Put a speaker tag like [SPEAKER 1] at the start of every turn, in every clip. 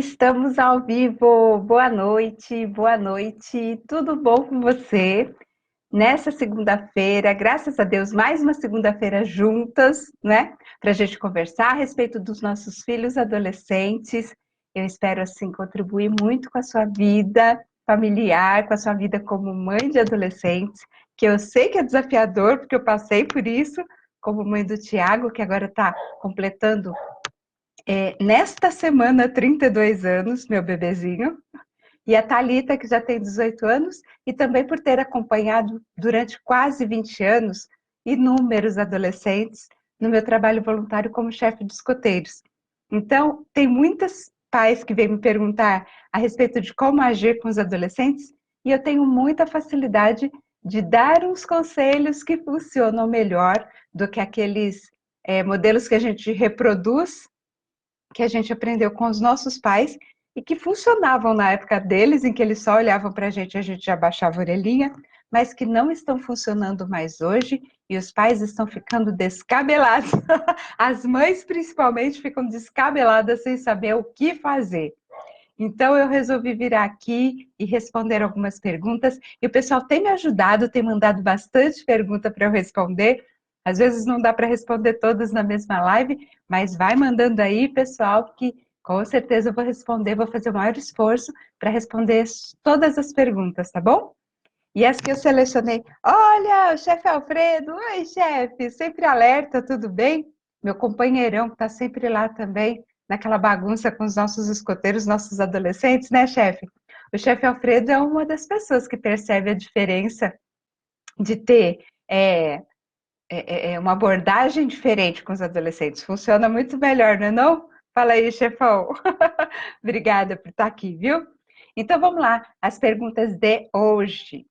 [SPEAKER 1] Estamos ao vivo. Boa noite. Tudo bom com você? Nessa segunda-feira, graças a Deus, mais uma segunda-feira juntas, né? Para a gente conversar a respeito dos nossos filhos adolescentes. Eu espero, assim, contribuir muito com a sua vida familiar, com a sua vida como mãe de adolescentes, que eu sei que é desafiador, porque eu passei por isso, como mãe do Tiago, que agora está completando nesta semana 32 anos, meu bebezinho, e a Thalita, que já tem 18 anos, e também por ter acompanhado durante quase 20 anos inúmeros adolescentes no meu trabalho voluntário como chefe de escoteiros. Então, tem muitos pais que vêm me perguntar a respeito de como agir com os adolescentes, e eu tenho muita facilidade de dar uns conselhos que funcionam melhor do que aqueles modelos que a gente reproduz, que a gente aprendeu com os nossos pais e que funcionavam na época deles, em que eles só olhavam para a gente já baixava a orelhinha, mas que não estão funcionando mais hoje e os pais estão ficando descabelados. As mães, principalmente, ficam descabeladas sem saber o que fazer. Então, eu resolvi vir aqui e responder algumas perguntas. E o pessoal tem me ajudado, tem mandado bastante pergunta para eu responder. Às vezes não dá para responder todas na mesma live, mas vai mandando aí, pessoal, que com certeza eu vou responder, vou fazer o maior esforço para responder todas as perguntas, tá bom? E as que eu selecionei, olha, o chefe Alfredo, oi chefe, sempre alerta, tudo bem? Meu companheirão que está sempre lá também, naquela bagunça com os nossos escoteiros, nossos adolescentes, né chefe? O chefe Alfredo é uma das pessoas que percebe a diferença de ter uma abordagem diferente com os adolescentes. Funciona muito melhor, não é não? Fala aí, chefão. Obrigada por estar aqui, viu? Então vamos lá, as perguntas de hoje.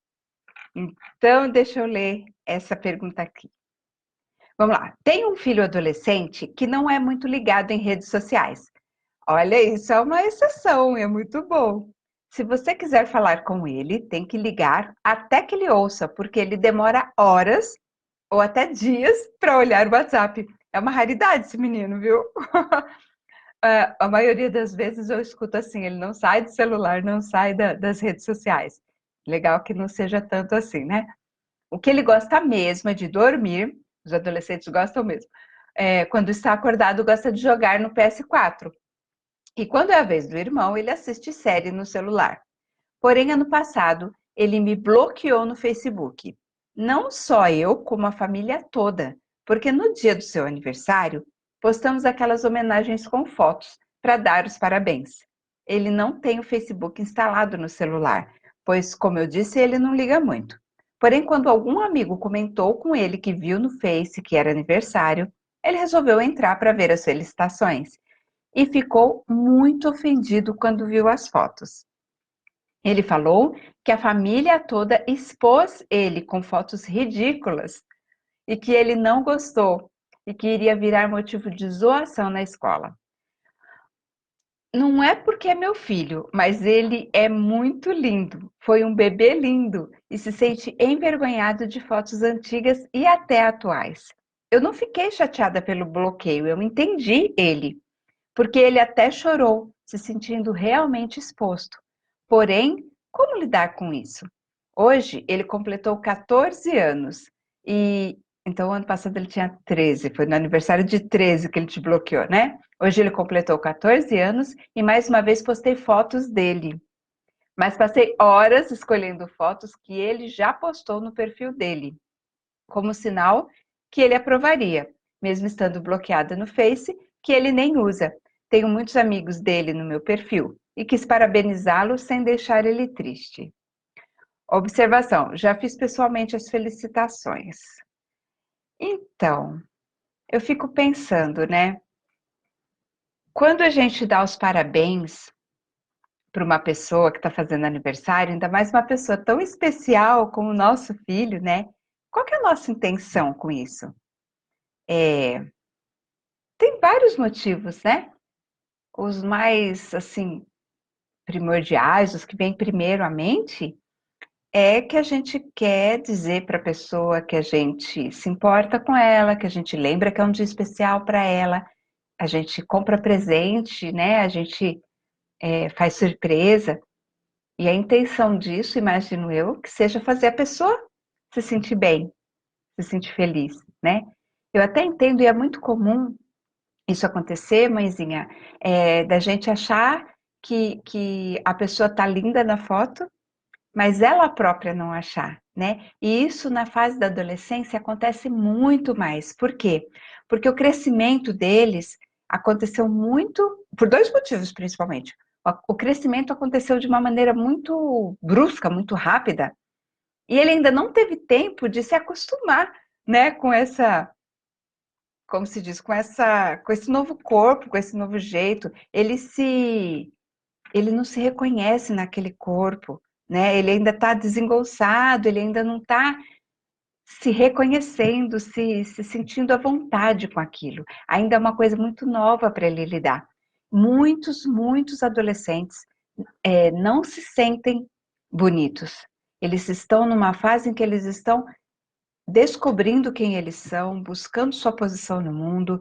[SPEAKER 1] Então, deixa eu ler essa pergunta aqui. Vamos lá. Tem um filho adolescente que não é muito ligado em redes sociais. Olha, isso é uma exceção, é muito bom. Se você quiser falar com ele, tem que ligar até que ele ouça, porque ele demora horas ou até dias para olhar o WhatsApp. É uma raridade esse menino, viu? A maioria das vezes eu escuto assim, ele não sai do celular, não sai das redes sociais. Legal que não seja tanto assim, né? O que ele gosta mesmo é de dormir, os adolescentes gostam mesmo. Quando está acordado, gosta de jogar no PS4. E quando é a vez do irmão, ele assiste série no celular. Porém, ano passado, ele me bloqueou no Facebook. Não só eu, como a família toda, porque no dia do seu aniversário, postamos aquelas homenagens com fotos para dar os parabéns. Ele não tem o Facebook instalado no celular, pois, como eu disse, ele não liga muito. Porém, quando algum amigo comentou com ele que viu no Face que era aniversário, ele resolveu entrar para ver as felicitações e ficou muito ofendido quando viu as fotos. Ele falou que a família toda expôs ele com fotos ridículas e que ele não gostou e que iria virar motivo de zoação na escola. Não é porque é meu filho, mas ele é muito lindo. Foi um bebê lindo e se sente envergonhado de fotos antigas e até atuais. Eu não fiquei chateada pelo bloqueio, eu entendi ele, porque ele até chorou, se sentindo realmente exposto. Porém, como lidar com isso? Hoje ele completou 14 anos e então ano passado ele tinha 13, foi no aniversário de 13 que ele te bloqueou, né? Hoje ele completou 14 anos e mais uma vez postei fotos dele. Mas passei horas escolhendo fotos que ele já postou no perfil dele, como sinal que ele aprovaria, mesmo estando bloqueada no Face, que ele nem usa. Tenho muitos amigos dele no meu perfil e quis parabenizá-lo sem deixar ele triste. Observação, já fiz pessoalmente as felicitações. Então, eu fico pensando, né? Quando a gente dá os parabéns para uma pessoa que está fazendo aniversário, ainda mais uma pessoa tão especial como o nosso filho, né? Qual que é a nossa intenção com isso? Tem vários motivos, né? Os mais, assim, primordiais, os que vêm primeiro à mente, é que a gente quer dizer para a pessoa que a gente se importa com ela, que a gente lembra que é um dia especial para ela, a gente compra presente, né? A gente faz surpresa, e a intenção disso, imagino eu, que seja fazer a pessoa se sentir bem, se sentir feliz, né? Eu até entendo, e é muito comum isso acontecer, mãezinha, da gente achar que a pessoa tá linda na foto, mas ela própria não achar, né? E isso na fase da adolescência acontece muito mais. Por quê? Porque o crescimento deles aconteceu muito, por dois motivos principalmente. O crescimento aconteceu de uma maneira muito brusca, muito rápida, e ele ainda não teve tempo de se acostumar, né, com essa, como se diz, com esse novo corpo, com esse novo jeito. Ele não se reconhece naquele corpo, né? Ele ainda está desengonçado, ele ainda não está se reconhecendo, se sentindo à vontade com aquilo. Ainda é uma coisa muito nova para ele lidar. Muitos adolescentes não se sentem bonitos. Eles estão numa fase em que eles estão descobrindo quem eles são, buscando sua posição no mundo.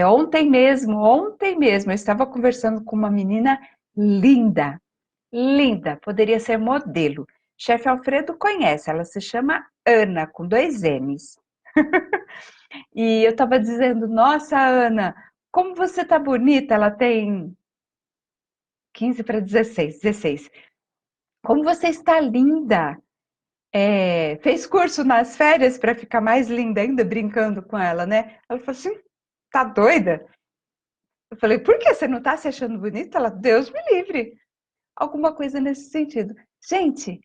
[SPEAKER 1] Ontem mesmo, eu estava conversando com uma menina linda, linda, poderia ser modelo. Chefe Alfredo conhece, ela se chama Ana, com 2 N's. E eu estava dizendo, nossa, Ana, como você tá bonita, ela tem 15 para 16. Como você está linda. Fez curso nas férias para ficar mais linda ainda, brincando com ela, né? Ela falou assim, tá doida? Eu falei, por que você não tá se achando bonita? Ela, Deus me livre. Alguma coisa nesse sentido. Gente,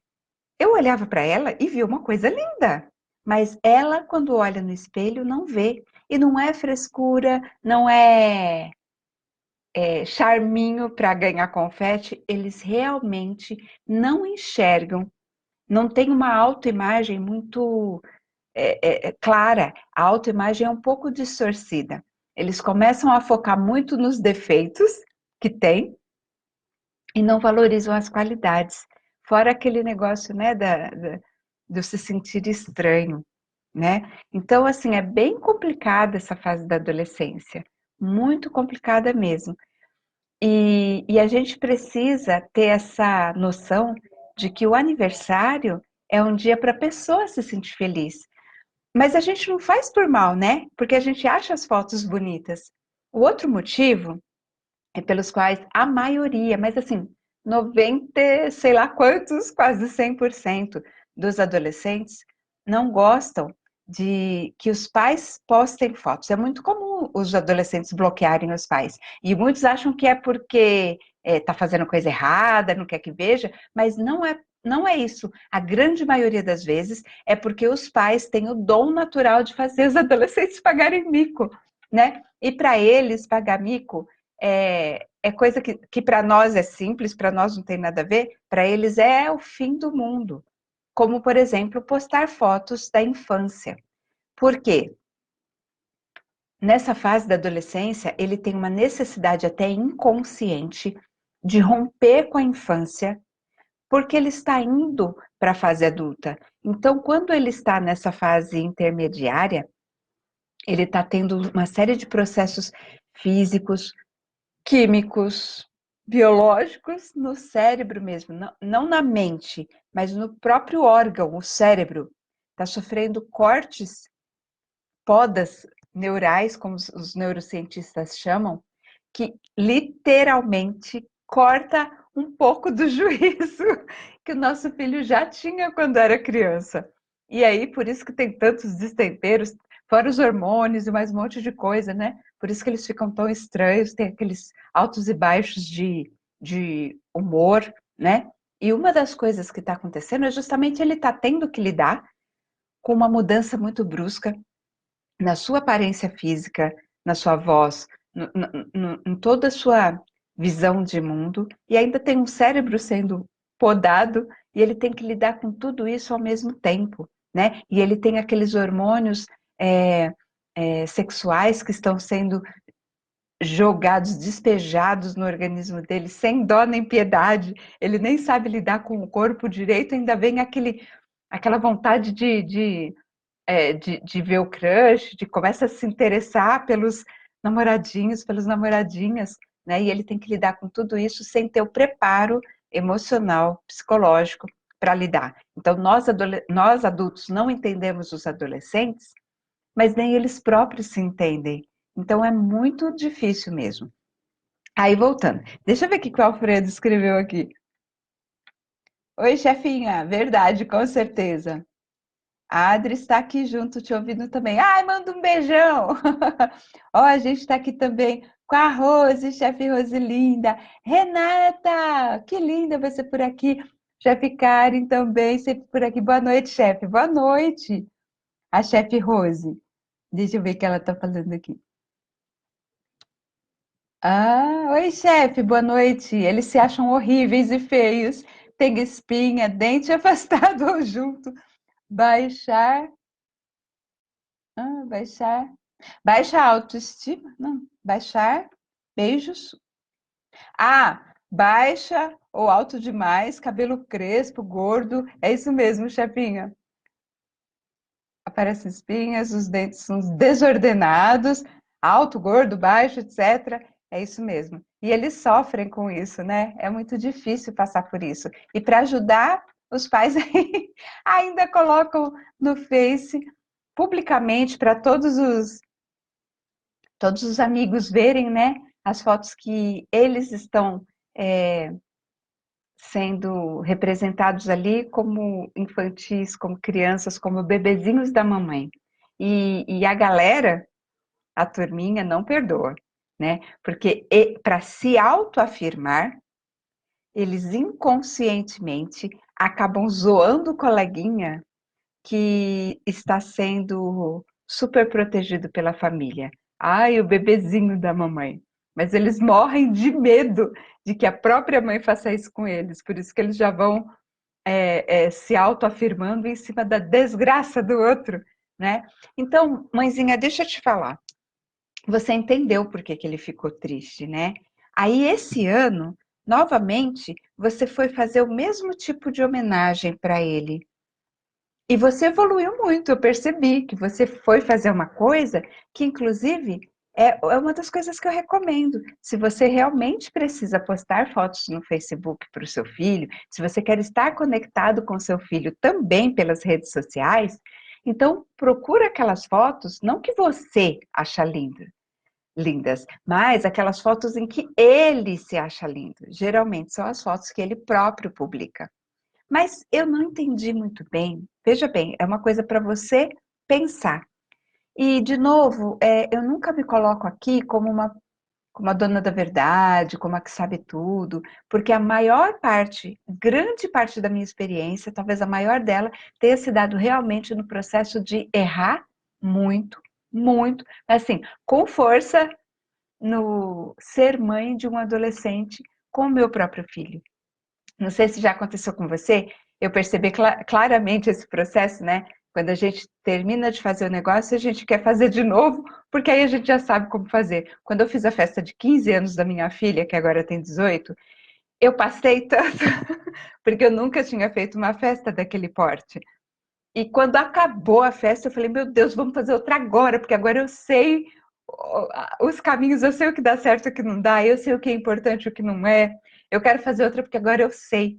[SPEAKER 1] eu olhava para ela e via uma coisa linda, mas ela, quando olha no espelho, não vê. E não é frescura, não charminho para ganhar confete, eles realmente não enxergam, não tem uma autoimagem muito clara, a autoimagem é um pouco distorcida. Eles começam a focar muito nos defeitos que tem e não valorizam as qualidades. Fora aquele negócio, né, de se sentir estranho, né? Então, assim, é bem complicada essa fase da adolescência, muito complicada mesmo. E a gente precisa ter essa noção de que o aniversário é um dia para a pessoa se sentir feliz. Mas a gente não faz por mal, né? Porque a gente acha as fotos bonitas. O outro motivo é pelos quais a maioria, mas assim, 90, sei lá quantos, quase 100% dos adolescentes não gostam de que os pais postem fotos. É muito comum os adolescentes bloquearem os pais. E muitos acham que é porque está fazendo coisa errada, não quer que veja, mas não é isso. A grande maioria das vezes é porque os pais têm o dom natural de fazer os adolescentes pagarem mico, né? E para eles, pagar mico é coisa que para nós é simples, para nós não tem nada a ver, para eles é o fim do mundo. Como, por exemplo, postar fotos da infância. Por quê? Nessa fase da adolescência, ele tem uma necessidade até inconsciente de romper com a infância, porque ele está indo para a fase adulta. Então, quando ele está nessa fase intermediária, ele está tendo uma série de processos físicos, químicos, biológicos no cérebro mesmo, não na mente, mas no próprio órgão, o cérebro. Está sofrendo cortes, podas neurais, como os neurocientistas chamam, que literalmente corta um pouco do juízo que o nosso filho já tinha quando era criança. E aí, por isso que tem tantos destemperos, fora os hormônios e mais um monte de coisa, né? Por isso que eles ficam tão estranhos, tem aqueles altos e baixos de humor, né? E uma das coisas que está acontecendo é justamente ele está tendo que lidar com uma mudança muito brusca na sua aparência física, na sua voz, em toda a sua visão de mundo, e ainda tem um cérebro sendo podado, e ele tem que lidar com tudo isso ao mesmo tempo, né? E ele tem aqueles hormônios sexuais que estão sendo jogados, despejados no organismo dele, sem dó nem piedade, ele nem sabe lidar com o corpo direito, ainda vem aquela vontade de ver o crush, de começa a se interessar pelos namoradinhos, pelas namoradinhas. né? E ele tem que lidar com tudo isso sem ter o preparo emocional, psicológico para lidar. Então, nós adultos não entendemos os adolescentes, mas nem eles próprios se entendem. Então, é muito difícil mesmo. Aí, voltando. Deixa eu ver o que o Alfredo escreveu aqui. Oi, chefinha. Verdade, com certeza. A Adri está aqui junto, te ouvindo também. Ai, manda um beijão! Ó, a gente está aqui também com a Rose, chefe Rose linda. Renata, que linda você por aqui. Chefe Karen também, sempre por aqui. Boa noite, chefe. Boa noite. A chefe Rose. Deixa eu ver o que ela está falando aqui. Ah, oi, chefe, boa noite. Eles se acham horríveis e feios. Tem espinha, dente afastado ou junto. Baixar. Baixar. Baixa autoestima? Não. Baixar. Beijos. Ah, baixa ou alto demais, cabelo crespo, gordo. É isso mesmo, chefinha. Aparecem espinhas, os dentes são desordenados, alto, gordo, baixo, etc. É isso mesmo. E eles sofrem com isso, né? É muito difícil passar por isso. E para ajudar, os pais ainda colocam no Face publicamente para todos os amigos verem, né? As fotos que eles estão sendo representados ali como infantis, como crianças, como bebezinhos da mamãe. E a galera, a turminha, não perdoa, né? Porque para se autoafirmar, eles inconscientemente acabam zoando o coleguinha que está sendo super protegido pela família. Ai, o bebezinho da mamãe. Mas eles morrem de medo de que a própria mãe faça isso com eles. Por isso que eles já vão se autoafirmando em cima da desgraça do outro, né? Então, mãezinha, deixa eu te falar. Você entendeu por que ele ficou triste, né? Aí, esse ano, novamente, você foi fazer o mesmo tipo de homenagem para ele. E você evoluiu muito, eu percebi que você foi fazer uma coisa que, inclusive, é uma das coisas que eu recomendo. Se você realmente precisa postar fotos no Facebook para o seu filho, se você quer estar conectado com seu filho também pelas redes sociais, então procura aquelas fotos, não que você acha lindas, mas aquelas fotos em que ele se acha lindo. Geralmente são as fotos que ele próprio publica. Mas eu não entendi muito bem. Veja bem, é uma coisa para você pensar. E, de novo, eu nunca me coloco aqui como a dona da verdade, como a que sabe tudo, porque a maior parte, grande parte da minha experiência, talvez a maior dela, tenha se dado realmente no processo de errar muito, muito, assim, com força no ser mãe de um adolescente com o meu próprio filho. Não sei se já aconteceu com você, eu percebi claramente esse processo, né? Quando a gente termina de fazer o negócio, a gente quer fazer de novo, porque aí a gente já sabe como fazer. Quando eu fiz a festa de 15 anos da minha filha, que agora tem 18, eu passei tanto, porque eu nunca tinha feito uma festa daquele porte. E quando acabou a festa, eu falei, meu Deus, vamos fazer outra agora, porque agora eu sei os caminhos, eu sei o que dá certo e o que não dá, eu sei o que é importante e o que não é. Eu quero fazer outra porque agora eu sei.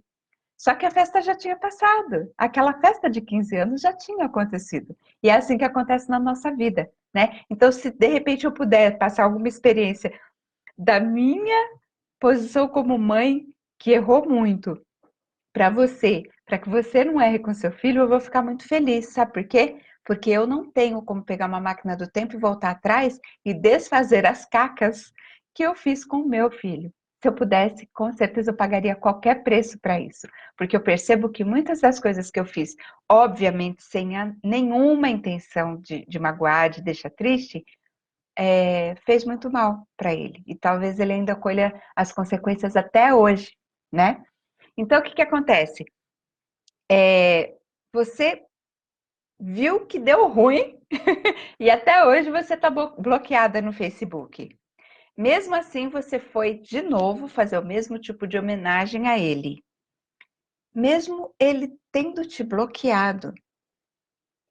[SPEAKER 1] Só que a festa já tinha passado. Aquela festa de 15 anos já tinha acontecido. E é assim que acontece na nossa vida, né? Então, se de repente eu puder passar alguma experiência da minha posição como mãe, que errou muito, para que você não erre com seu filho, eu vou ficar muito feliz. Sabe por quê? Porque eu não tenho como pegar uma máquina do tempo e voltar atrás e desfazer as cacas que eu fiz com o meu filho. Se eu pudesse, com certeza eu pagaria qualquer preço para isso, porque eu percebo que muitas das coisas que eu fiz, obviamente sem nenhuma intenção de magoar, de deixar triste, fez muito mal para ele. E talvez ele ainda colha as consequências até hoje, né? Então, o que acontece? Você viu que deu ruim e até hoje você está bloqueada no Facebook. Mesmo assim, você foi de novo fazer o mesmo tipo de homenagem a ele, mesmo ele tendo te bloqueado.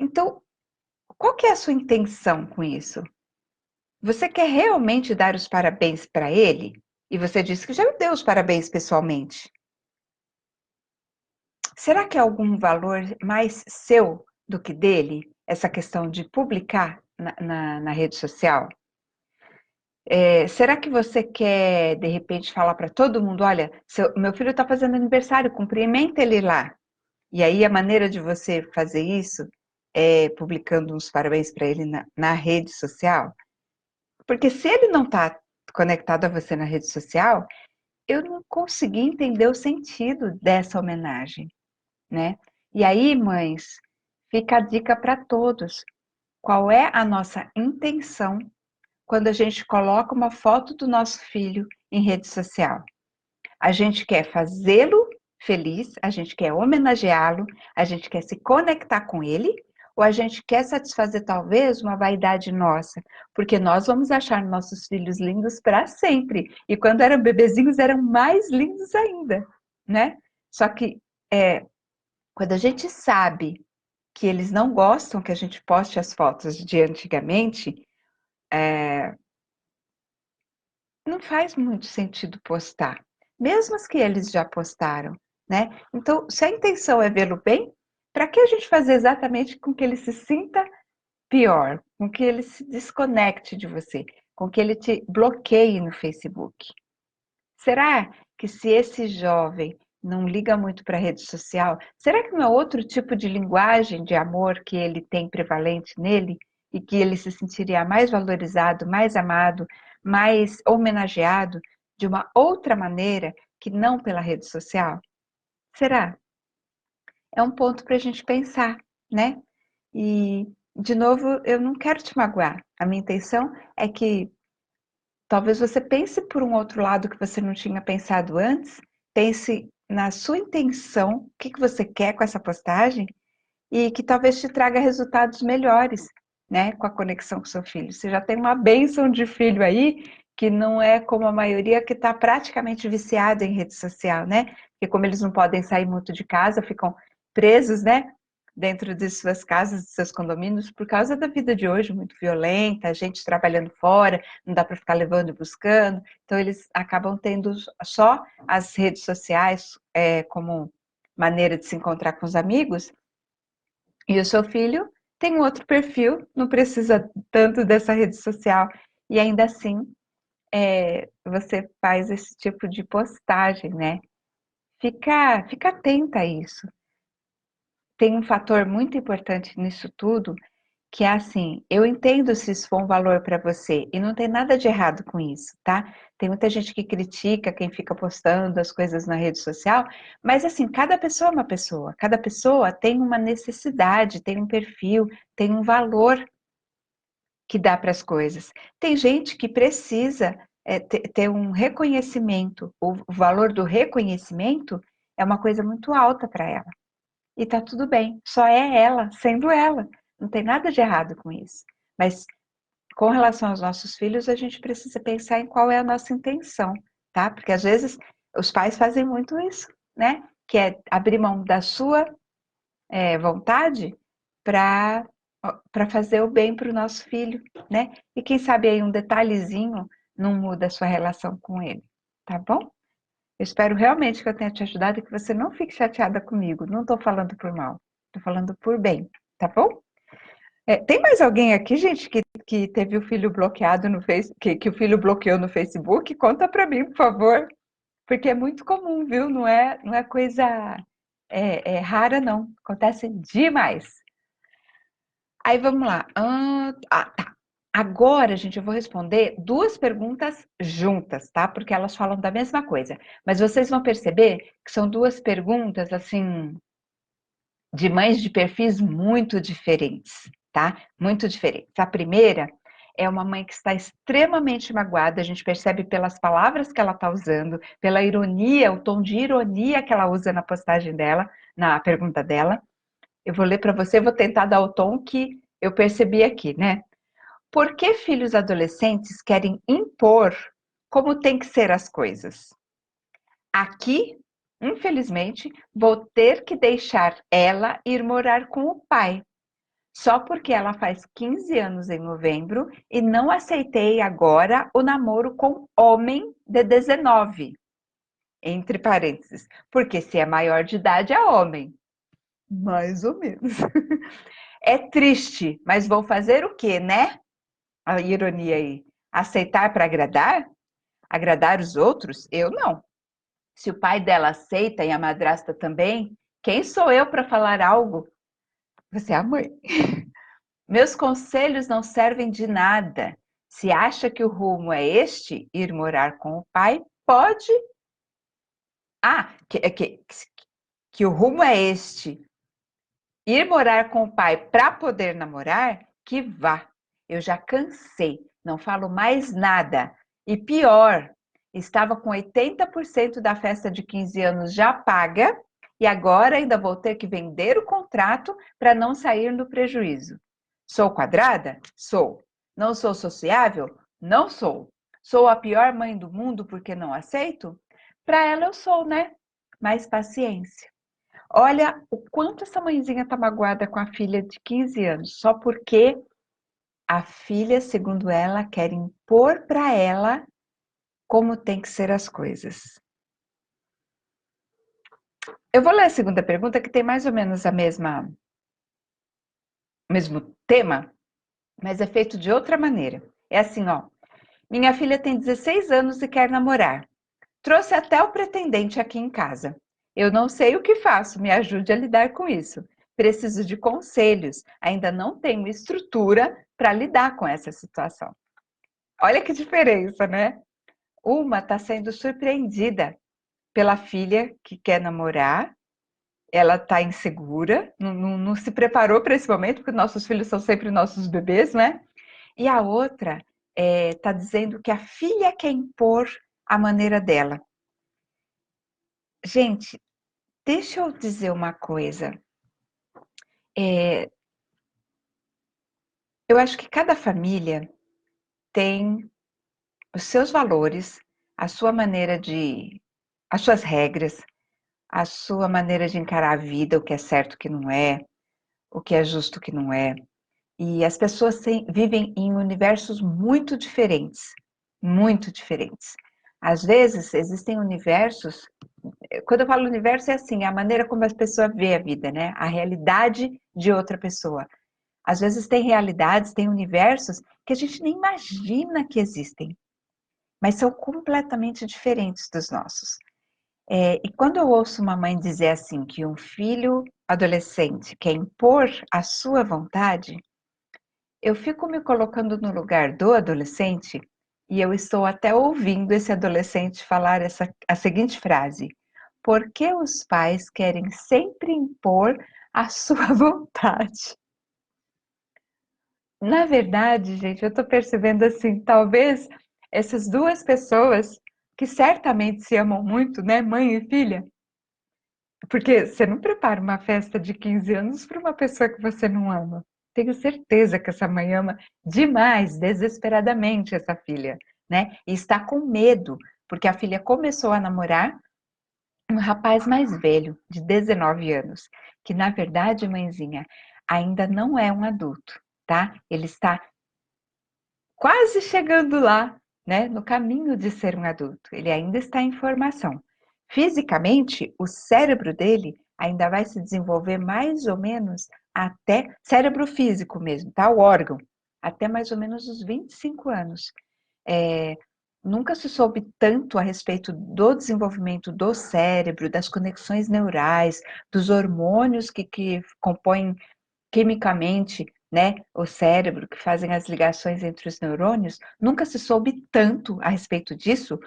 [SPEAKER 1] Então, qual que é a sua intenção com isso? Você quer realmente dar os parabéns para ele E você disse que já me deu os parabéns pessoalmente. Será que é algum valor mais seu do que dele? Essa questão de publicar na rede social? Será que você quer, de repente, falar para todo mundo, olha, meu filho está fazendo aniversário, cumprimenta ele lá. E aí a maneira de você fazer isso é publicando uns parabéns para ele na rede social? Porque se ele não está conectado a você na rede social, eu não consegui entender o sentido dessa homenagem, né? E aí, mães, fica a dica para todos. Qual é a nossa intenção quando a gente coloca uma foto do nosso filho em rede social? A gente quer fazê-lo feliz, a gente quer homenageá-lo, a gente quer se conectar com ele, ou a gente quer satisfazer talvez uma vaidade nossa, porque nós vamos achar nossos filhos lindos para sempre, e quando eram bebezinhos eram mais lindos ainda, né? Só que quando a gente sabe que eles não gostam que a gente poste as fotos de antigamente, não faz muito sentido postar, mesmo as que eles já postaram, né? Então, se a intenção é vê-lo bem, para que a gente fazer exatamente com que ele se sinta pior, com que ele se desconecte de você, com que ele te bloqueie no Facebook? Será que se esse jovem não liga muito para a rede social, será que não é outro tipo de linguagem de amor que ele tem prevalente nele e que ele se sentiria mais valorizado, mais amado, mais homenageado de uma outra maneira que não pela rede social? Será? É um ponto para a gente pensar, né? E, de novo, eu não quero te magoar. A minha intenção é que talvez você pense por um outro lado que você não tinha pensado antes, pense na sua intenção, o que você quer com essa postagem, e que talvez te traga resultados melhores, né, com a conexão com seu filho. Você já tem uma bênção de filho aí, que não é como a maioria que está praticamente viciada em rede social, né? Porque como eles não podem sair muito de casa, ficam presos, né? Dentro de suas casas, de seus condomínios, por causa da vida de hoje, muito violenta, a gente trabalhando fora, não dá para ficar levando e buscando, então eles acabam tendo só as redes sociais como maneira de se encontrar com os amigos, e o seu filho tem um outro perfil, não precisa tanto dessa rede social, e ainda assim você faz esse tipo de postagem, né? Fica atenta a isso. Tem um fator muito importante nisso tudo, que é assim, eu entendo se isso for um valor para você, e não tem nada de errado com isso, tá? Tem muita gente que critica quem fica postando as coisas na rede social, mas assim, cada pessoa é uma pessoa, cada pessoa tem uma necessidade, tem um perfil, tem um valor que dá para as coisas. Tem gente que precisa ter um reconhecimento, o valor do reconhecimento é uma coisa muito alta para ela. E tá tudo bem, só é ela, sendo ela. Não tem nada de errado com isso. Mas com relação aos nossos filhos, a gente precisa pensar em qual é a nossa intenção, tá? Porque às vezes os pais fazem muito isso, né? Que é abrir mão da sua vontade para fazer o bem para o nosso filho, né? E quem sabe aí um detalhezinho não muda a sua relação com ele, tá bom? Eu espero realmente que eu tenha te ajudado e que você não fique chateada comigo. Não estou falando por mal, estou falando por bem, tá bom? Tem mais alguém aqui, gente, que teve o filho bloqueado no Facebook, que o filho bloqueou no Facebook? Conta para mim, por favor, porque é muito comum, viu? Não é coisa rara, não. Acontece demais. Aí vamos lá. Tá. Agora, gente, eu vou responder duas perguntas juntas, tá? Porque elas falam da mesma coisa. Mas vocês vão perceber que são duas perguntas, assim, de mães de perfis muito diferentes, tá? Muito diferentes. A primeira é uma mãe que está extremamente magoada, a gente percebe pelas palavras que ela está usando, pela ironia, o tom de ironia que ela usa na postagem dela, na pergunta dela. Eu vou ler para você, vou tentar dar o tom que eu percebi aqui, né? Por que filhos adolescentes querem impor como tem que ser as coisas? Aqui, infelizmente, vou ter que deixar ela ir morar com o pai. só porque ela faz 15 anos em novembro e não aceitei agora o namoro com homem de 19, entre parênteses, porque se é maior de idade é homem. Mais ou menos. É triste, mas vou fazer o quê, né? A ironia aí. Aceitar para agradar? Agradar os outros? Eu não. Se o pai dela aceita e a madrasta também, quem sou eu para falar algo? Você é a mãe. Meus conselhos não servem de nada. Se acha que o rumo é este, ir morar com o pai, pode. Ah, que o rumo é este, ir morar com o pai para poder namorar, que vá. Eu já cansei, não falo mais nada. E pior, estava com 80% da festa de 15 anos já paga e agora ainda vou ter que vender o contrato para não sair no prejuízo. Sou quadrada? Sou. Não sou sociável? Não sou. Sou a pior mãe do mundo porque não aceito? Para ela eu sou, né? Mais paciência. Olha o quanto essa mãezinha tá magoada com a filha de 15 anos, só porque a filha, segundo ela, quer impor para ela como tem que ser as coisas. Eu vou ler a segunda pergunta, que tem mais ou menos o mesmo tema, mas é feito de outra maneira. É assim, ó. Minha filha tem 16 anos e quer namorar. Trouxe até o pretendente aqui em casa. Eu não sei o que faço, me ajude a lidar com isso. Preciso de conselhos, ainda não tenho estrutura para lidar com essa situação. Olha que diferença, né? Uma está sendo surpreendida pela filha que quer namorar, ela está insegura, não se preparou para esse momento, porque nossos filhos são sempre nossos bebês, né? E a outra está dizendo que a filha quer impor a maneira dela. Gente, deixa eu dizer uma coisa. Eu acho que cada família tem os seus valores, a sua maneira de, as suas regras, a sua maneira de encarar a vida, o que é certo, o que não é, o que é justo, o que não é. E as pessoas vivem em universos muito diferentes, muito diferentes. Às vezes existem universos, quando eu falo universo é assim, é a maneira como a pessoa vê a vida, né? A realidade de outra pessoa. Às vezes tem realidades, tem universos que a gente nem imagina que existem, mas são completamente diferentes dos nossos. E quando eu ouço uma mãe dizer assim, que um filho adolescente quer impor a sua vontade, eu fico me colocando no lugar do adolescente e eu estou até ouvindo esse adolescente falar a seguinte frase: por que os pais querem sempre impor a sua vontade? Na verdade, gente, eu tô percebendo assim, talvez essas duas pessoas que certamente se amam muito, né, mãe e filha, porque você não prepara uma festa de 15 anos para uma pessoa que você não ama. Tenho certeza que essa mãe ama demais, desesperadamente essa filha, né? E está com medo, porque a filha começou a namorar um rapaz mais velho, de 19 anos, que na verdade, mãezinha, ainda não é um adulto, tá? Ele está quase chegando lá, né, no caminho de ser um adulto. Ele ainda está em formação. Fisicamente, o cérebro dele ainda vai se desenvolver mais ou menos até cérebro físico mesmo, tá? O órgão, até mais ou menos os 25 anos. É, nunca se soube tanto a respeito do desenvolvimento do cérebro, das conexões neurais, dos hormônios que compõem quimicamente, né, o cérebro, que fazem as ligações entre os neurônios, nunca se soube tanto a respeito disso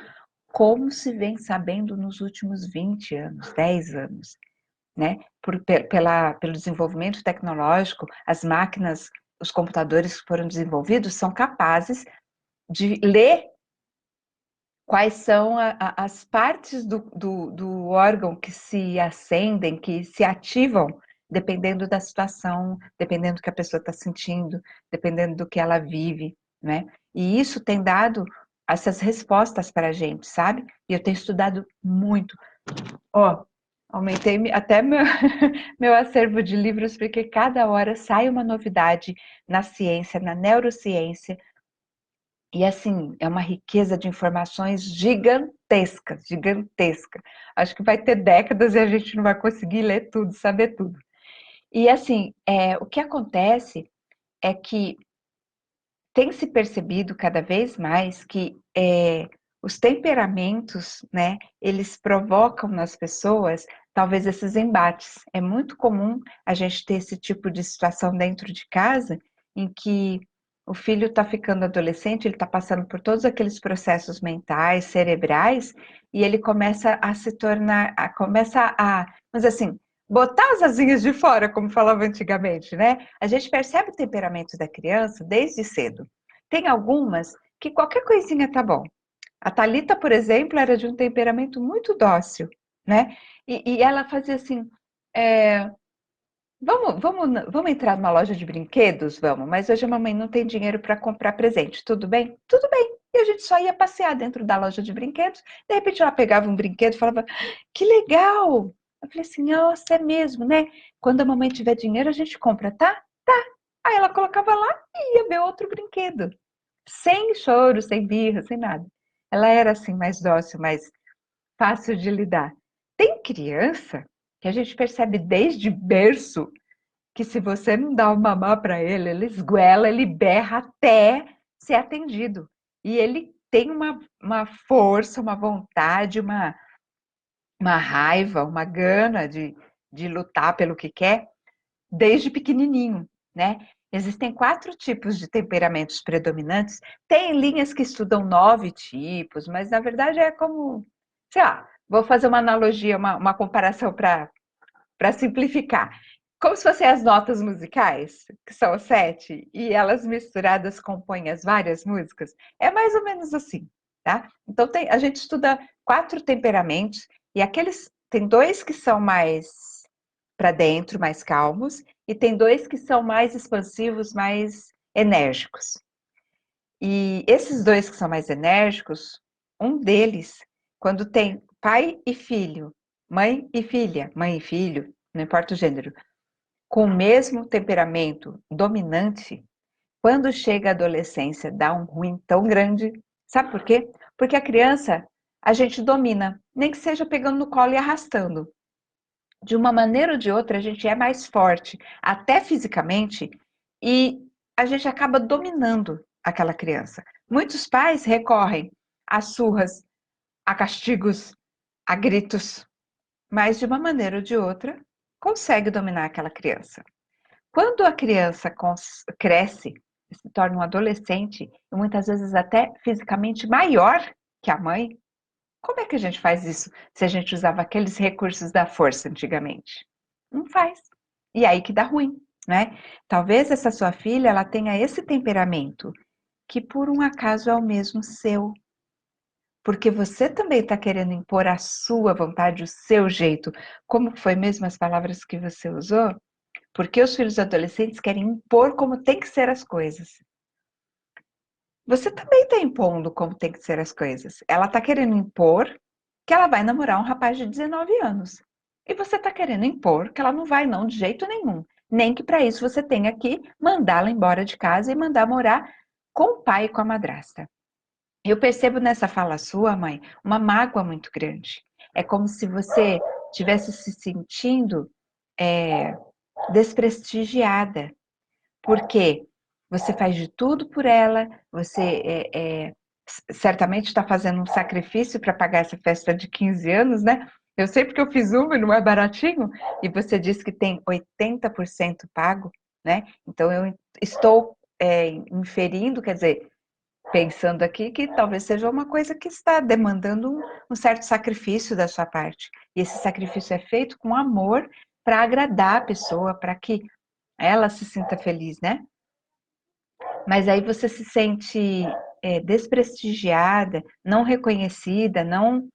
[SPEAKER 1] como se vem sabendo nos últimos 20 anos, 10 anos, né? Pelo desenvolvimento tecnológico, as máquinas, os computadores que foram desenvolvidos são capazes de ler quais são as partes do órgão que se acendem, que se ativam, dependendo da situação, dependendo do que a pessoa está sentindo, dependendo do que ela vive, né? E isso tem dado essas respostas para a gente, sabe? E eu tenho estudado muito. Ó, Aumentei até meu, meu acervo de livros, porque cada hora sai uma novidade na ciência, na neurociência. E assim, é uma riqueza de informações gigantesca, gigantesca. Acho que vai ter décadas e a gente não vai conseguir ler tudo, saber tudo. E assim, o que acontece é que tem se percebido cada vez mais que os temperamentos, né, eles provocam nas pessoas talvez esses embates. É muito comum a gente ter esse tipo de situação dentro de casa, em que o filho está ficando adolescente, ele está passando por todos aqueles processos mentais, cerebrais, e ele começa a se tornar, começa a, vamos dizer assim, botar as asinhas de fora, como falava antigamente, né? A gente percebe o temperamento da criança desde cedo. Tem algumas que qualquer coisinha tá bom. A Thalita, por exemplo, era de um temperamento muito dócil, né? E ela fazia assim, é, vamos entrar numa loja de brinquedos? Vamos, mas hoje a mamãe não tem dinheiro para comprar presente, tudo bem? Tudo bem. E a gente só ia passear dentro da loja de brinquedos, de repente ela pegava um brinquedo e falava, que legal! Eu falei assim, nossa, é mesmo, né? Quando a mamãe tiver dinheiro, a gente compra, tá? Aí ela colocava lá e ia ver outro brinquedo. Sem choro, sem birra, sem nada. Ela era assim mais dócil, mais fácil de lidar. Tem criança que a gente percebe desde berço que se você não dá o mamá para ele esguela, ele berra até ser atendido. E ele tem uma força, uma vontade, uma raiva, uma gana de lutar pelo que quer desde pequenininho, né? Existem 4 tipos de temperamentos predominantes. Tem linhas que estudam 9 tipos, mas na verdade é como, sei lá, vou fazer uma analogia, uma comparação para simplificar. Como se fossem as notas musicais, que são 7, e elas misturadas compõem as várias músicas. É mais ou menos assim, tá? Então a gente estuda 4 temperamentos, e aqueles tem 2 que são mais para dentro, mais calmos, e tem 2 que são mais expansivos, mais enérgicos. E esses 2 que são mais enérgicos, um deles, quando tem pai e filho, mãe e filha, mãe e filho, não importa o gênero, com o mesmo temperamento dominante, quando chega a adolescência, dá um ruim tão grande. Sabe por quê? Porque a criança, a gente domina, nem que seja pegando no colo e arrastando. De uma maneira ou de outra, a gente é mais forte, até fisicamente, e a gente acaba dominando aquela criança. Muitos pais recorrem a surras, a castigos, a gritos, mas de uma maneira ou de outra, consegue dominar aquela criança. Quando a criança cresce, se torna um adolescente, e muitas vezes até fisicamente maior que a mãe, como é que a gente faz isso se a gente usava aqueles recursos da força antigamente? Não faz. E aí que dá ruim, né? Talvez essa sua filha, ela tenha esse temperamento, que por um acaso é o mesmo seu. Porque você também está querendo impor a sua vontade, o seu jeito. Como foi mesmo as palavras que você usou? Porque os filhos adolescentes querem impor como tem que ser as coisas. Você também está impondo como tem que ser as coisas. Ela está querendo impor que ela vai namorar um rapaz de 19 anos. E você está querendo impor que ela não vai, não, de jeito nenhum. Nem que para isso você tenha que mandá-la embora de casa e mandar morar com o pai e com a madrasta. Eu percebo nessa fala sua, mãe, uma mágoa muito grande. É como se você estivesse se sentindo desprestigiada, porque você faz de tudo por ela, você certamente está fazendo um sacrifício para pagar essa festa de 15 anos, né? Eu sei porque eu fiz uma e não é baratinho, e você disse que tem 80% pago, né? Então eu estou inferindo, quer dizer, pensando aqui que talvez seja uma coisa que está demandando um certo sacrifício da sua parte. E esse sacrifício é feito com amor para agradar a pessoa, para que ela se sinta feliz, né? Mas aí você se sente desprestigiada, não reconhecida, não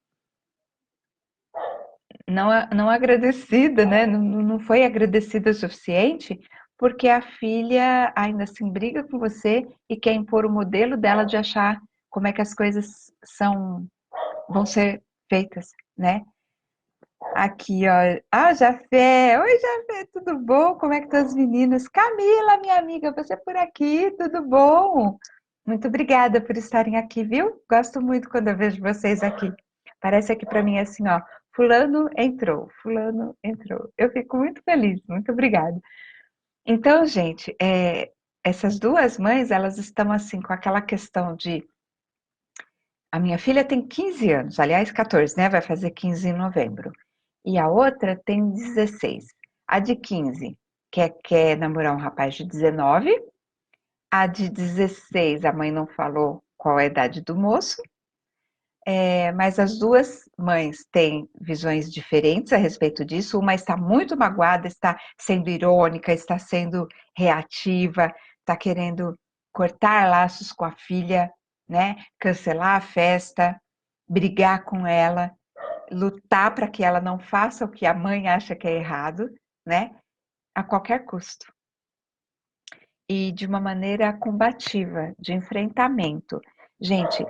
[SPEAKER 1] agradecida, né? Não foi agradecida o suficiente, porque a filha ainda assim briga com você e quer impor o modelo dela de achar como é que as coisas vão ser feitas, né? Aqui, ó. Ah, Jafé. Oi, Jafé, tudo bom? Como é que estão as meninas? Camila, minha amiga, você por aqui, tudo bom? Muito obrigada por estarem aqui, viu? Gosto muito quando eu vejo vocês aqui. Parece aqui para mim assim, ó. Fulano entrou, fulano entrou. Eu fico muito feliz, muito obrigada. Então, gente, essas duas mães, elas estão assim com aquela questão de. A minha filha tem 15 anos, aliás, 14, né? Vai fazer 15 em novembro. E a outra tem 16. A de 15 quer namorar um rapaz de 19. A de 16, a mãe não falou qual é a idade do moço. Mas as duas mães têm visões diferentes a respeito disso. Uma está muito magoada, está sendo irônica, está sendo reativa, está querendo cortar laços com a filha, né? Cancelar a festa, brigar com ela, lutar para que ela não faça o que a mãe acha que é errado, né? A qualquer custo. E de uma maneira combativa, de enfrentamento. Gente,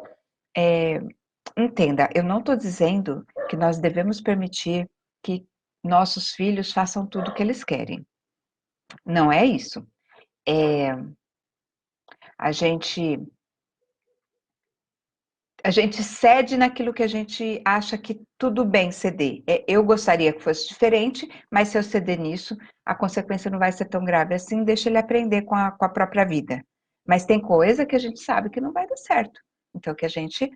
[SPEAKER 1] entenda, eu não estou dizendo que nós devemos permitir que nossos filhos façam tudo o que eles querem. Não é isso. É, a gente a gente cede naquilo que a gente acha que tudo bem ceder. Eu gostaria que fosse diferente, mas se eu ceder nisso, a consequência não vai ser tão grave assim, deixa ele aprender com a própria vida. Mas tem coisa que a gente sabe que não vai dar certo. Então, que a gente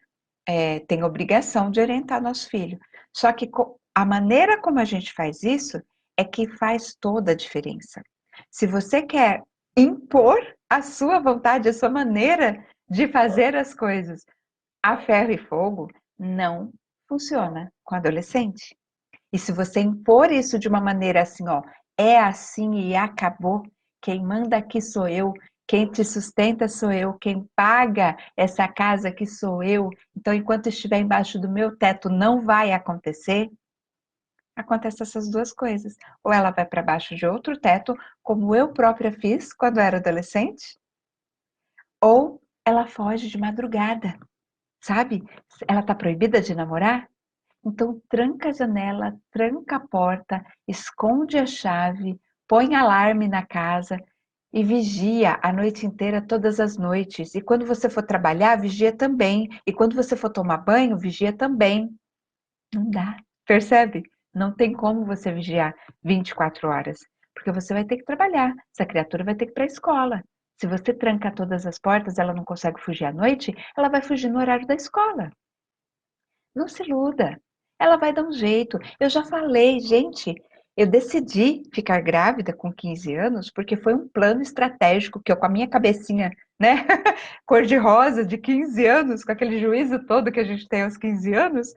[SPEAKER 1] tem obrigação de orientar nosso filho. Só que a maneira como a gente faz isso é que faz toda a diferença. Se você quer impor a sua vontade, a sua maneira de fazer as coisas a ferro e fogo, não funciona com adolescente. E se você impor isso de uma maneira assim, ó, é assim e acabou, quem manda aqui sou eu, quem te sustenta sou eu, quem paga essa casa aqui sou eu, então enquanto estiver embaixo do meu teto não vai acontecer, acontece essas duas coisas. Ou ela vai para baixo de outro teto, como eu própria fiz quando era adolescente, ou ela foge de madrugada, sabe? Ela está proibida de namorar? Então, tranca a janela, tranca a porta, esconde a chave, põe alarme na casa e vigia a noite inteira, todas as noites. E quando você for trabalhar, vigia também. E quando você for tomar banho, vigia também. Não dá, percebe? Não tem como você vigiar 24 horas, porque você vai ter que trabalhar. Essa criatura vai ter que ir para a escola. Se você tranca todas as portas, ela não consegue fugir à noite, ela vai fugir no horário da escola. Não se iluda. Ela vai dar um jeito. Eu já falei, gente, eu decidi ficar grávida com 15 anos porque foi um plano estratégico que eu, com a minha cabecinha, né, cor-de-rosa, de 15 anos, com aquele juízo todo que a gente tem aos 15 anos,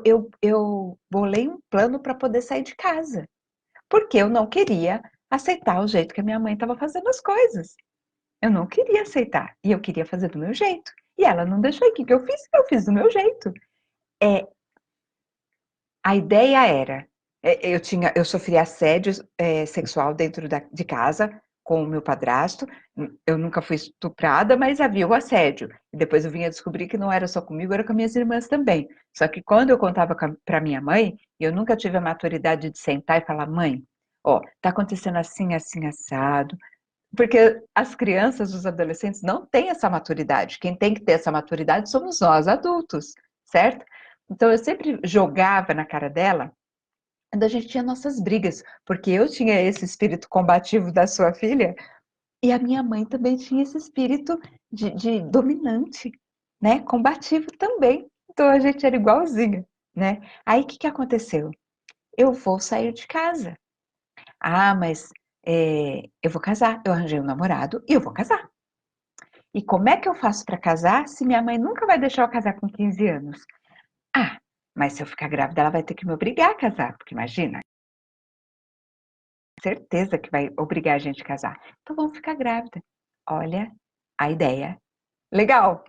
[SPEAKER 1] eu bolei um plano para poder sair de casa. Porque eu não queria aceitar o jeito que a minha mãe estava fazendo as coisas. Eu não queria aceitar. E eu queria fazer do meu jeito. E ela não deixou. E o que eu fiz? Eu fiz do meu jeito. É, A ideia era, eu sofri assédio sexual dentro de casa com o meu padrasto. Eu nunca fui estuprada, mas havia o assédio. E depois eu vinha descobrir que não era só comigo, era com minhas irmãs também. Só que quando eu contava para minha mãe, eu nunca tive a maturidade de sentar e falar, mãe, ó, tá acontecendo assim, assim, assado. Porque as crianças, os adolescentes não têm essa maturidade. Quem tem que ter essa maturidade somos nós, adultos, certo? Então eu sempre jogava na cara dela quando a gente tinha nossas brigas, porque eu tinha esse espírito combativo da sua filha e a minha mãe também tinha esse espírito de dominante, né? Combativo também. Então a gente era igualzinha, né? Aí o que que aconteceu? Eu vou sair de casa. Ah, mas eu vou casar. Eu arranjei um namorado e eu vou casar. E como é que eu faço para casar se minha mãe nunca vai deixar eu casar com 15 anos? Ah, mas se eu ficar grávida, ela vai ter que me obrigar a casar, porque imagina, certeza que vai obrigar a gente a casar. Então vamos ficar grávida. Olha a ideia. Legal,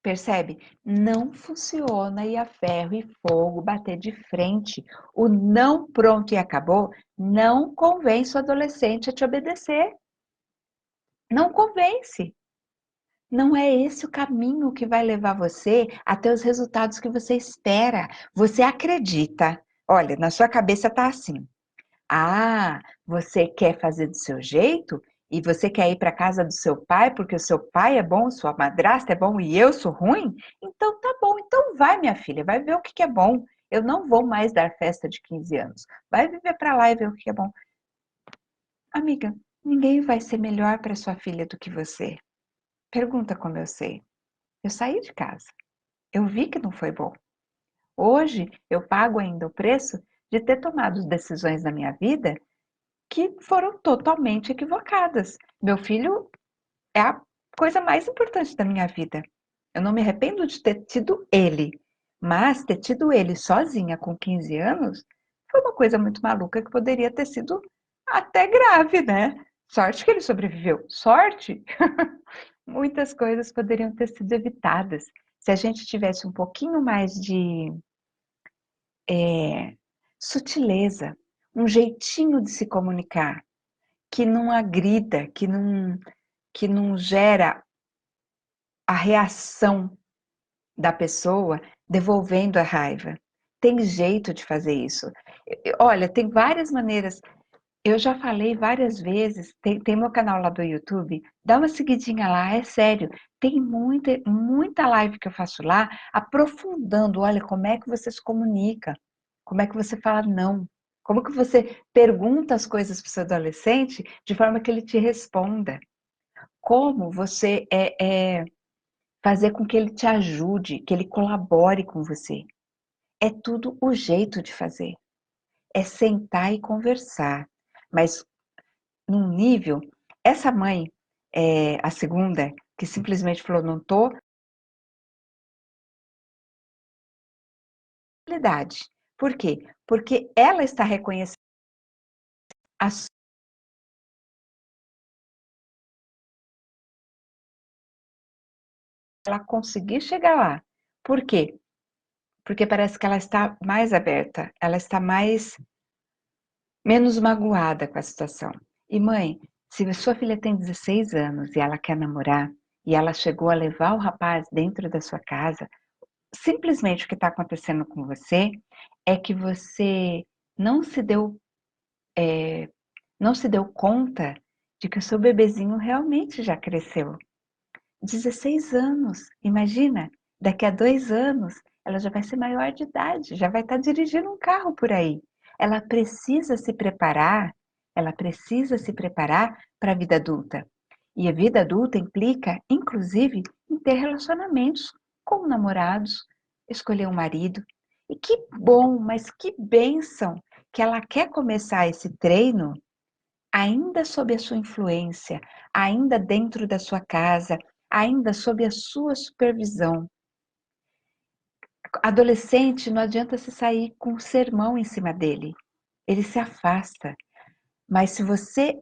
[SPEAKER 1] percebe? Não funciona ir a ferro e fogo, bater de frente. O não pronto e acabou não convence o adolescente a te obedecer. Não convence. Não é esse o caminho que vai levar você a ter os resultados que você espera. Você acredita. Olha, na sua cabeça tá assim: ah, você quer fazer do seu jeito? E você quer ir para casa do seu pai porque o seu pai é bom, sua madrasta é bom e eu sou ruim? Então tá bom, então vai, minha filha, vai ver o que que é bom. Eu não vou mais dar festa de 15 anos. Vai viver para lá e ver o que é bom. Amiga, ninguém vai ser melhor para sua filha do que você. Pergunta como eu sei. Eu saí de casa. Eu vi que não foi bom. Hoje eu pago ainda o preço de ter tomado decisões na minha vida que foram totalmente equivocadas. Meu filho é a coisa mais importante da minha vida. Eu não me arrependo de ter tido ele, mas ter tido ele sozinha com 15 anos foi uma coisa muito maluca que poderia ter sido até grave, né? Sorte que ele sobreviveu. Sorte! Muitas coisas poderiam ter sido evitadas se a gente tivesse um pouquinho mais de sutileza, um jeitinho de se comunicar que não agrida, que não gera a reação da pessoa devolvendo a raiva. Tem jeito de fazer isso. Olha, tem várias maneiras. Eu já falei várias vezes, tem meu canal lá do YouTube, dá uma seguidinha lá, é sério. Tem muita live que eu faço lá, aprofundando, olha, como é que você se comunica, como é que você fala não, como que você pergunta as coisas para o seu adolescente de forma que ele te responda, como você fazer com que ele te ajude, que ele colabore com você. É tudo o jeito de fazer, é sentar e conversar, mas num nível, essa mãe, a segunda, que simplesmente falou, não tô, realidade. Por quê? Porque ela está reconhecendo a ela conseguir chegar lá. Por quê? Porque parece que ela está mais aberta, ela está menos magoada com a situação. E mãe, se a sua filha tem 16 anos e ela quer namorar, e ela chegou a levar o rapaz dentro da sua casa, simplesmente o que está acontecendo com você é que você não se deu, não se deu conta de que o seu bebezinho realmente já cresceu. 16 anos, imagina, daqui a 2 anos ela já vai ser maior de idade, já vai estar dirigindo um carro por aí. Ela precisa se preparar, ela precisa se preparar para a vida adulta. E a vida adulta implica, inclusive, em ter relacionamentos com namorados, escolher um marido. E que bom, mas que bênção que ela quer começar esse treino ainda sob a sua influência, ainda dentro da sua casa, ainda sob a sua supervisão. Adolescente, não adianta se sair com um sermão em cima dele. Ele se afasta. Mas se você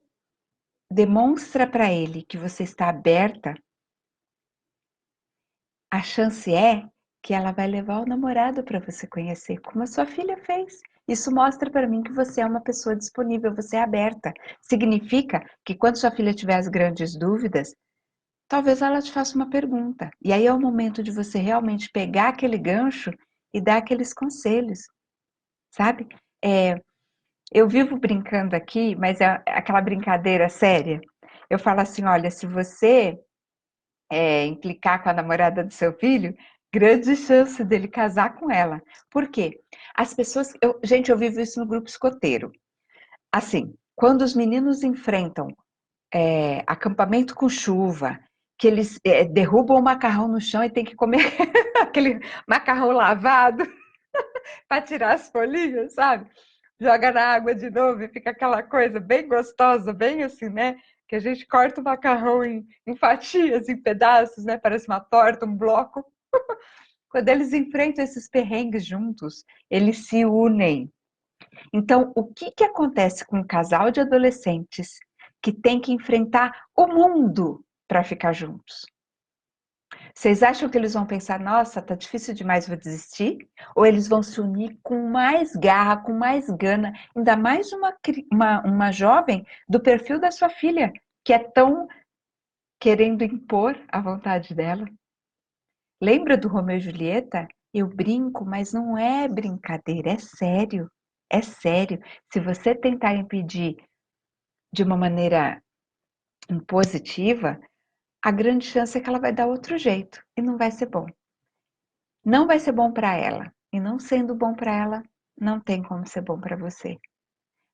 [SPEAKER 1] demonstra para ele que você está aberta, a chance é que ela vai levar o namorado para você conhecer, como a sua filha fez. Isso mostra para mim que você é uma pessoa disponível, você é aberta. Significa que quando sua filha tiver as grandes dúvidas, talvez ela te faça uma pergunta. E aí é o momento de você realmente pegar aquele gancho e dar aqueles conselhos, sabe? É, eu vivo brincando aqui, mas é aquela brincadeira séria. Eu falo assim, olha, se você implicar com a namorada do seu filho, grande chance dele casar com ela. Por quê? As pessoas, gente, eu vivo isso no grupo escoteiro. Assim, quando os meninos enfrentam acampamento com chuva, que eles derrubam o macarrão no chão e tem que comer aquele macarrão lavado para tirar as folhinhas, sabe? Joga na água de novo e fica aquela coisa bem gostosa, bem assim, né? Que a gente corta o macarrão em fatias, em pedaços, né? Parece uma torta, um bloco. Quando eles enfrentam esses perrengues juntos, eles se unem. Então, o que que acontece com um casal de adolescentes que tem que enfrentar o mundo para ficar juntos? Vocês acham que eles vão pensar, nossa, tá difícil demais, vou desistir? Ou eles vão se unir com mais garra, com mais gana, ainda mais uma jovem do perfil da sua filha, que é tão querendo impor a vontade dela. Lembra do Romeu e Julieta? Eu brinco, mas não é brincadeira, é sério. É sério. Se você tentar impedir de uma maneira impositiva, a grande chance é que ela vai dar outro jeito e não vai ser bom. Não vai ser bom para ela. E não sendo bom para ela, não tem como ser bom para você.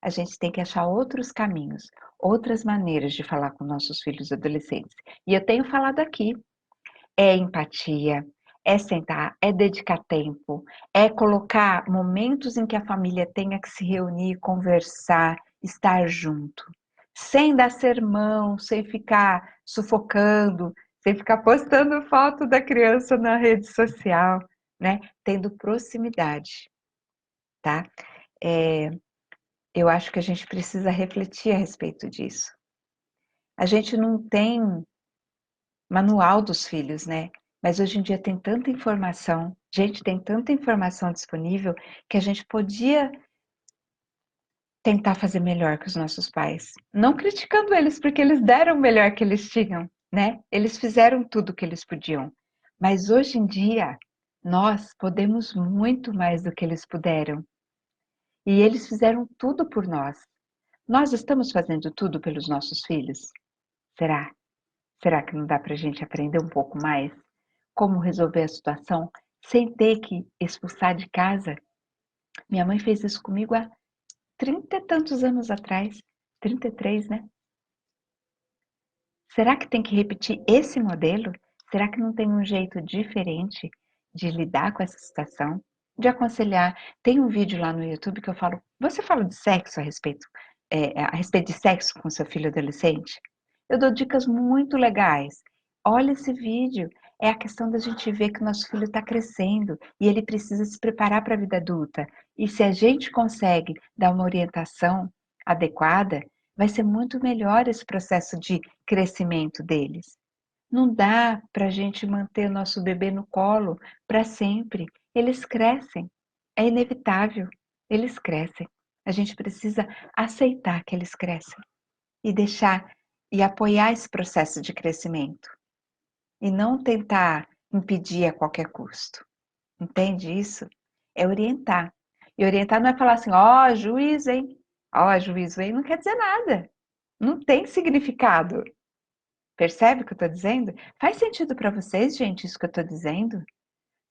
[SPEAKER 1] A gente tem que achar outros caminhos, outras maneiras de falar com nossos filhos adolescentes. E eu tenho falado aqui, é empatia, é sentar, é dedicar tempo, é colocar momentos em que a família tenha que se reunir, conversar, estar junto. Sem dar sermão, sem ficar sufocando, sem ficar postando foto da criança na rede social, né? Tendo proximidade, tá? É, eu acho que a gente precisa refletir a respeito disso. A gente não tem manual dos filhos, né? Mas hoje em dia tem tanta informação, gente, tem tanta informação disponível que a gente podia tentar fazer melhor que os nossos pais. Não criticando eles, porque eles deram o melhor que eles tinham, né? Eles fizeram tudo o que eles podiam. Mas hoje em dia, nós podemos muito mais do que eles puderam. E eles fizeram tudo por nós. Nós estamos fazendo tudo pelos nossos filhos? Será? Será que não dá para a gente aprender um pouco mais? Como resolver a situação sem ter que expulsar de casa? Minha mãe fez isso comigo há 30 e tantos anos atrás. 33, né? Será que tem que repetir esse modelo? Será que não tem um jeito diferente de lidar com essa situação? De aconselhar. Tem um vídeo lá no YouTube que eu falo. Você fala de sexo a respeito de sexo com seu filho adolescente? Eu dou dicas muito legais. Olha esse vídeo. É a questão da gente ver que o nosso filho está crescendo e ele precisa se preparar para a vida adulta. E se a gente consegue dar uma orientação adequada, vai ser muito melhor esse processo de crescimento deles. Não dá para a gente manter o nosso bebê no colo para sempre. Eles crescem. É inevitável. Eles crescem. A gente precisa aceitar que eles crescem e deixar e apoiar esse processo de crescimento e não tentar impedir a qualquer custo. Entende isso? É orientar. E orientar não é falar assim, ó, oh, juiz, hein? Ó, oh, juízo, hein? Não quer dizer nada. Não tem significado. Percebe o que eu estou dizendo? Faz sentido para vocês, gente, isso que eu estou dizendo?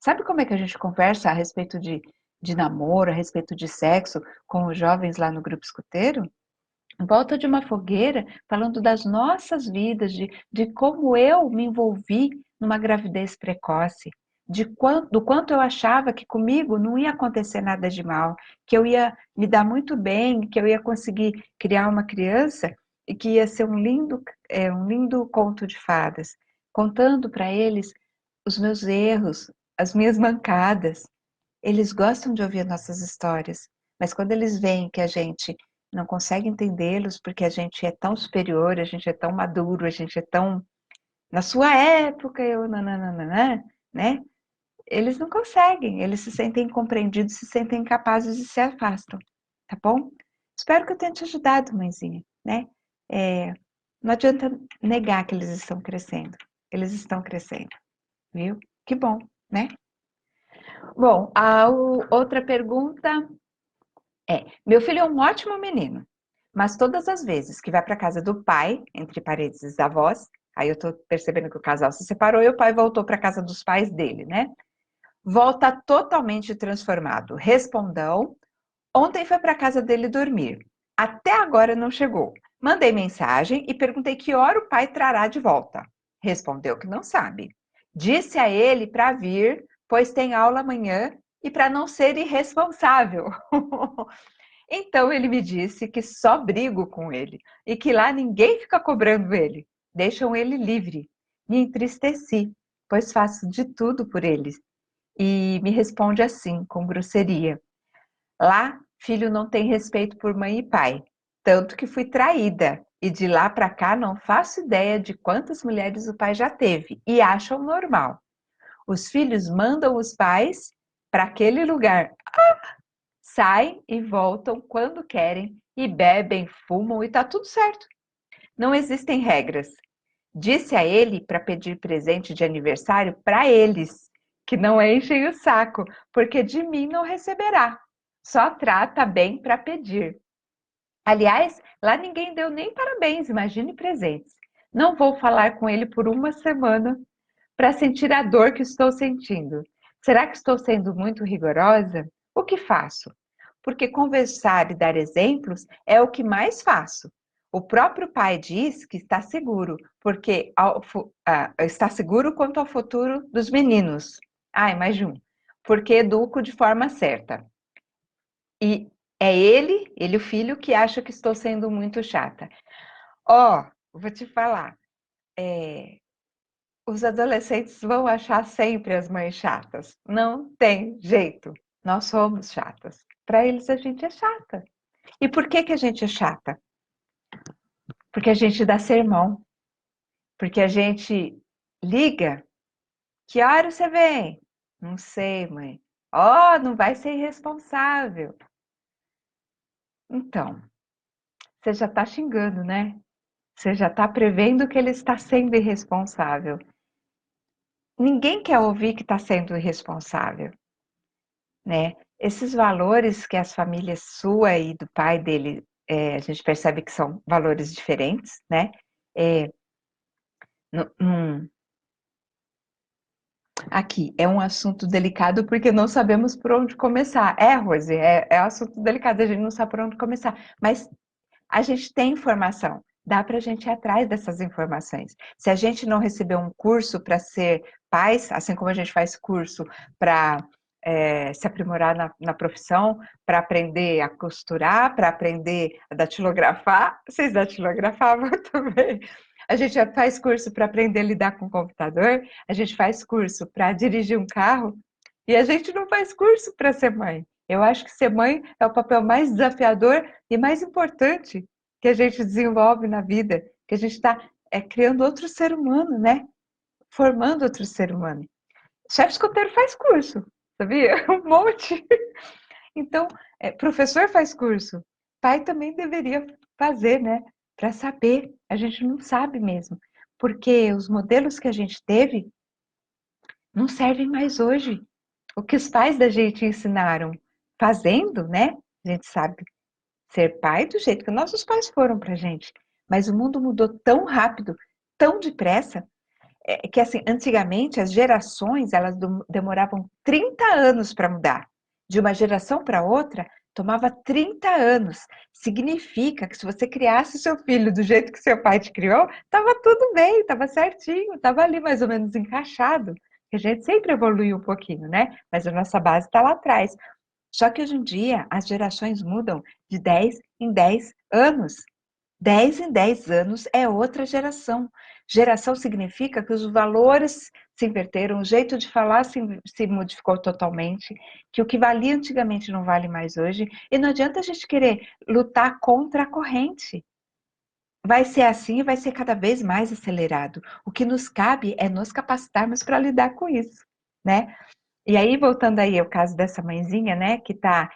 [SPEAKER 1] Sabe como é que a gente conversa a respeito de namoro, a respeito de sexo com os jovens lá no grupo escuteiro? Em volta de uma fogueira, falando das nossas vidas, de como eu me envolvi numa gravidez precoce, do quanto eu achava que comigo não ia acontecer nada de mal, que eu ia me dar muito bem, que eu ia conseguir criar uma criança e que ia ser um lindo conto de fadas, contando para eles os meus erros, as minhas mancadas. Eles gostam de ouvir nossas histórias, mas quando eles veem que a gente não consegue entendê-los porque a gente é tão superior, a gente é tão maduro, a gente é tão. Na sua época, eu. Nananana, né? Eles não conseguem, eles se sentem incompreendidos, se sentem incapazes e se afastam, tá bom? Espero que eu tenha te ajudado, mãezinha, né? Não adianta negar que eles estão crescendo, eles estão crescendo, viu? Que bom, né? Bom, outra pergunta meu filho é um ótimo menino, mas todas as vezes que vai para casa do pai, entre parênteses, da avós, aí eu tô percebendo que o casal se separou e o pai voltou para casa dos pais dele, né? Volta totalmente transformado. Respondão, ontem foi para casa dele dormir. Até agora não chegou. Mandei mensagem e perguntei que hora o pai trará de volta. Respondeu que não sabe. Disse a ele para vir, pois tem aula amanhã e para não ser irresponsável. Então ele me disse que só brigo com ele e que lá ninguém fica cobrando ele, deixam ele livre. Me entristeci, pois faço de tudo por ele. E me responde assim, com grosseria: lá, filho não tem respeito por mãe e pai, tanto que fui traída. E de lá para cá não faço ideia de quantas mulheres o pai já teve e acham normal. Os filhos mandam os pais para aquele lugar. Saem e voltam quando querem e bebem, fumam e tá tudo certo. Não existem regras. Disse a ele para pedir presente de aniversário para eles, que não enchem o saco, porque de mim não receberá. Só trata bem para pedir. Aliás, lá ninguém deu nem parabéns, imagine presentes. Não vou falar com ele por uma semana para sentir a dor que estou sentindo. Será que estou sendo muito rigorosa? O que faço? Porque conversar e dar exemplos é o que mais faço. O próprio pai diz que está seguro, porque está seguro quanto ao futuro dos meninos. Ai, mais de um. Porque educo de forma certa. E é ele o filho, que acha que estou sendo muito chata. Ó, vou te falar. Os adolescentes vão achar sempre as mães chatas. Não tem jeito. Nós somos chatas. Para eles, a gente é chata. E por que que a gente é chata? Porque a gente dá sermão. Porque a gente liga. Que hora você vem? Não sei, mãe. Ó, não vai ser irresponsável. Então, você já está xingando, né? Você já está prevendo que ele está sendo irresponsável. Ninguém quer ouvir que está sendo irresponsável, né? Esses valores que as famílias sua e do pai dele, a gente percebe que são valores diferentes, né? É, aqui é um assunto delicado porque não sabemos por onde começar. Rose, é um assunto delicado, a gente não sabe por onde começar, mas a gente tem informação, dá para a gente ir atrás dessas informações. Se a gente não receber um curso para ser pais, assim como a gente faz curso para se aprimorar na profissão, para aprender a costurar, para aprender a datilografar, vocês datilografavam também. A gente já faz curso para aprender a lidar com o computador, a gente faz curso para dirigir um carro, e a gente não faz curso para ser mãe. Eu acho que ser mãe é o papel mais desafiador e mais importante que a gente desenvolve na vida, que a gente está criando outro ser humano, né? Formando outro ser humano. Chefe escoteiro faz curso, sabia? Um monte. Então, professor faz curso. Pai também deveria fazer, né? Para saber. A gente não sabe mesmo. Porque os modelos que a gente teve não servem mais hoje. O que os pais da gente ensinaram fazendo, né? A gente sabe ser pai do jeito que nossos pais foram pra gente. Mas o mundo mudou tão rápido, tão depressa, que assim, antigamente as gerações, elas demoravam 30 anos para mudar. De uma geração para outra, tomava 30 anos. Significa que se você criasse seu filho do jeito que seu pai te criou, estava tudo bem, estava certinho, estava ali mais ou menos encaixado. A gente sempre evolui um pouquinho, né? Mas a nossa base está lá atrás. Só que hoje em dia as gerações mudam de 10 em 10 anos. 10 em 10 anos é outra geração. Geração significa que os valores se inverteram, o jeito de falar se modificou totalmente, que o que valia antigamente não vale mais hoje, e não adianta a gente querer lutar contra a corrente. Vai ser assim e vai ser cada vez mais acelerado. O que nos cabe é nos capacitarmos para lidar com isso, né? E aí, voltando aí ao caso dessa mãezinha, né, que está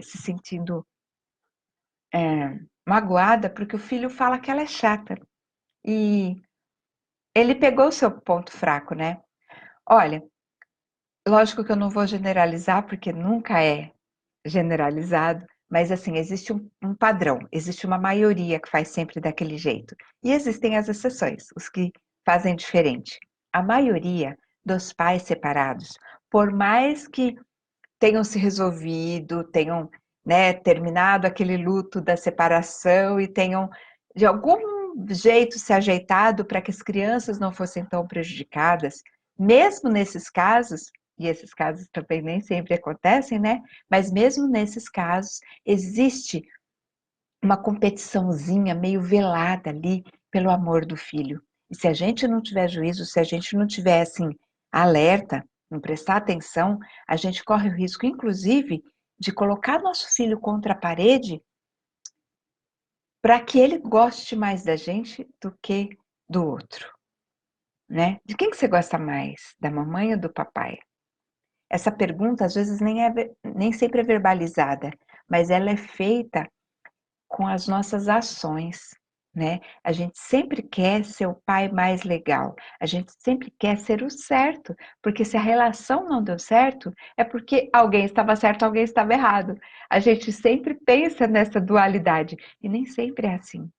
[SPEAKER 1] se sentindo magoada porque o filho fala que ela é chata. E ele pegou o seu ponto fraco, né? Olha, lógico que eu não vou generalizar, porque nunca é generalizado, mas assim, existe um padrão, existe uma maioria que faz sempre daquele jeito. E existem as exceções, os que fazem diferente. A maioria dos pais separados, por mais que tenham se resolvido, tenham, né, terminado aquele luto da separação e tenham, de algum jeito, se ajeitado para que as crianças não fossem tão prejudicadas, mesmo nesses casos, e esses casos também nem sempre acontecem, né? Mas mesmo nesses casos, existe uma competiçãozinha meio velada ali pelo amor do filho. E se a gente não tiver juízo, se a gente não tiver assim alerta, não prestar atenção, a gente corre o risco, inclusive, de colocar nosso filho contra a parede para que ele goste mais da gente do que do outro, né? De quem que você gosta mais? Da mamãe ou do papai? Essa pergunta às vezes nem sempre é verbalizada, mas ela é feita com as nossas ações, né? A gente sempre quer ser o pai mais legal, a gente sempre quer ser o certo, porque se a relação não deu certo, é porque alguém estava certo, alguém estava errado. A gente sempre pensa nessa dualidade, e nem sempre é assim.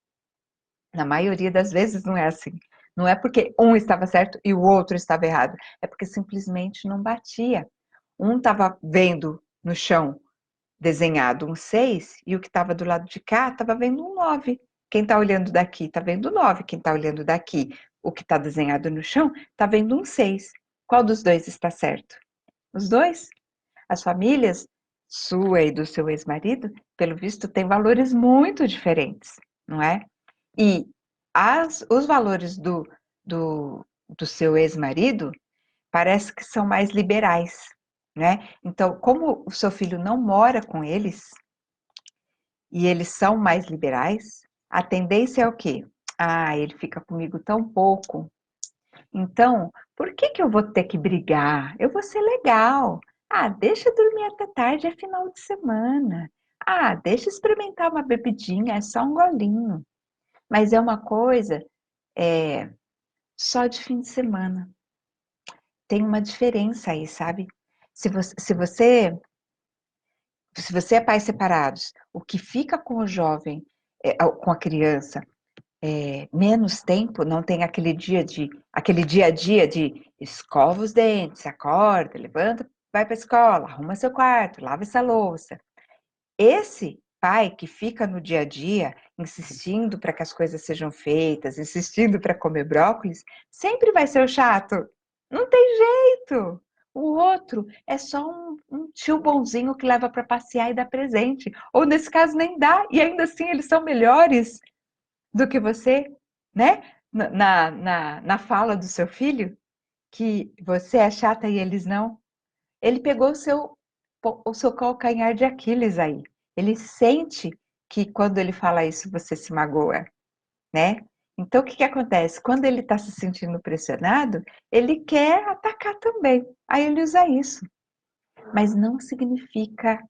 [SPEAKER 1] Na maioria das vezes não é assim. Não é porque um estava certo e o outro estava errado, é porque simplesmente não batia. Um estava vendo no chão desenhado um 6 e o que estava do lado de cá estava vendo um 9. Quem está olhando daqui está vendo 9. Quem está olhando daqui, o que está desenhado no chão, está vendo um 6. Qual dos dois está certo? Os dois. As famílias, sua e do seu ex-marido, pelo visto, têm valores muito diferentes, não é? E os valores do seu ex-marido parece que são mais liberais, né? Então, como o seu filho não mora com eles, e eles são mais liberais, a tendência é o quê? Ah, ele fica comigo tão pouco. Então, por que que eu vou ter que brigar? Eu vou ser legal. Ah, deixa eu dormir até tarde, é final de semana. Ah, deixa eu experimentar uma bebidinha, é só um golinho. Mas é uma coisa, é, só de fim de semana. Tem uma diferença aí, sabe? Se você, se você, se você é pais separados, o que fica com o jovem, com a criança, menos tempo, não tem aquele dia a dia de escova os dentes, acorda, levanta, vai para a escola, arruma seu quarto, lava essa louça. Esse pai que fica no dia a dia insistindo para que as coisas sejam feitas, insistindo para comer brócolis, sempre vai ser o chato. Não tem jeito. O outro é só um tio bonzinho que leva para passear e dá presente. Ou nesse caso nem dá, e ainda assim eles são melhores do que você, né? Na fala do seu filho, que você é chata e eles não. Ele pegou o seu calcanhar de Aquiles aí. Ele sente que quando ele fala isso você se magoa, né? Então o que que acontece? Quando ele está se sentindo pressionado, ele quer atacar também. Aí ele usa isso. Mas não significa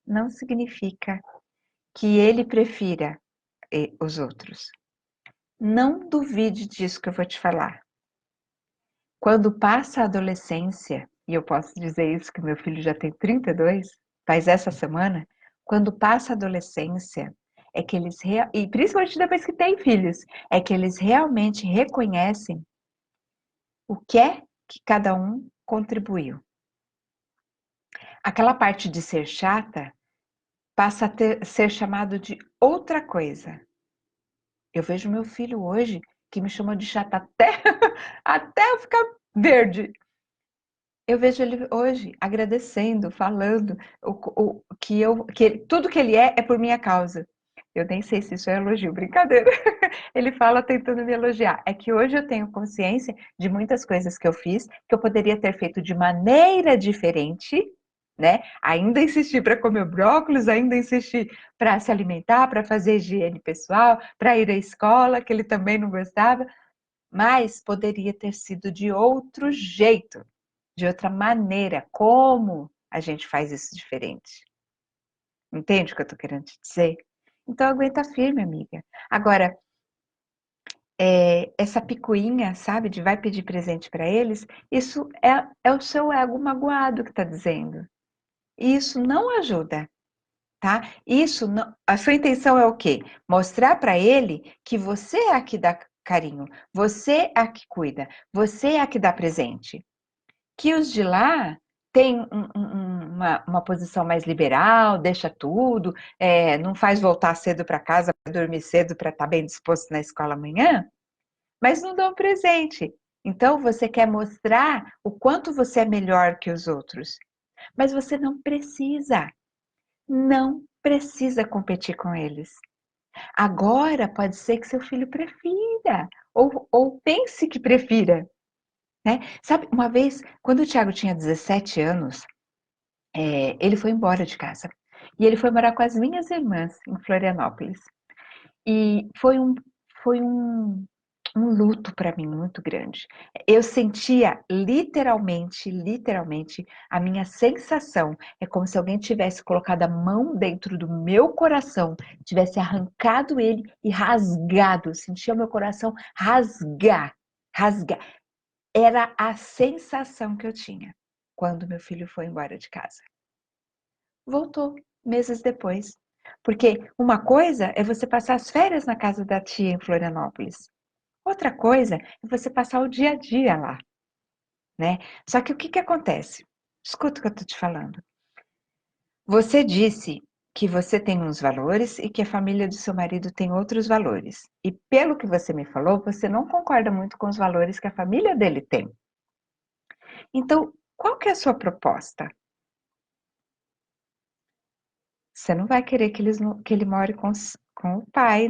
[SPEAKER 1] que ele prefira os outros. Não duvide disso que eu vou te falar. Quando passa a adolescência, e eu posso dizer isso que meu filho já tem 32, faz essa semana, quando passa a adolescência, é que eles, e principalmente depois que têm filhos, é que eles realmente reconhecem o que é que cada um contribuiu. Aquela parte de ser chata passa a ser chamado de outra coisa. Eu vejo meu filho hoje que me chamou de chata até, até eu ficar verde. Eu vejo ele hoje agradecendo, falando tudo que ele é por minha causa. Eu nem sei se isso é elogio, brincadeira. Ele fala tentando me elogiar. É que hoje eu tenho consciência de muitas coisas que eu fiz, que eu poderia ter feito de maneira diferente, né? Ainda insisti para comer brócolis, ainda insisti para se alimentar, para fazer higiene pessoal, para ir à escola, que ele também não gostava, mas poderia ter sido de outro jeito, de outra maneira. Como a gente faz isso diferente? Entende o que eu estou querendo te dizer? Então aguenta firme, amiga. Agora, essa picuinha, sabe, de vai pedir presente para eles, isso é o seu ego magoado que está dizendo. E isso não ajuda, tá? Isso não, a sua intenção é o quê? Mostrar para ele que você é a que dá carinho, você é a que cuida, você é a que dá presente. Que os de lá têm uma posição mais liberal, deixa tudo, não faz voltar cedo para casa, dormir cedo para estar bem disposto na escola amanhã, mas não dão presente. Então você quer mostrar o quanto você é melhor que os outros, mas você não precisa competir com eles. Agora pode ser que seu filho prefira, ou pense que prefira, né? Sabe, uma vez, quando o Thiago tinha 17 anos, ele foi embora de casa. E ele foi morar com as minhas irmãs em Florianópolis. E foi um um luto para mim muito grande. Eu sentia literalmente, a minha sensação é como se alguém tivesse colocado a mão dentro do meu coração, tivesse arrancado ele e rasgado. Eu sentia meu coração rasgar, rasgar. Era a sensação que eu tinha quando meu filho foi embora de casa. Voltou meses depois. Porque uma coisa é você passar as férias na casa da tia em Florianópolis. Outra coisa é você passar o dia a dia lá, né? Só que o que que acontece? Escuta o que eu tô te falando. Você disse que você tem uns valores e que a família do seu marido tem outros valores. E pelo que você me falou, você não concorda muito com os valores que a família dele tem. Então, qual que é a sua proposta? Você não vai querer que ele more com o pai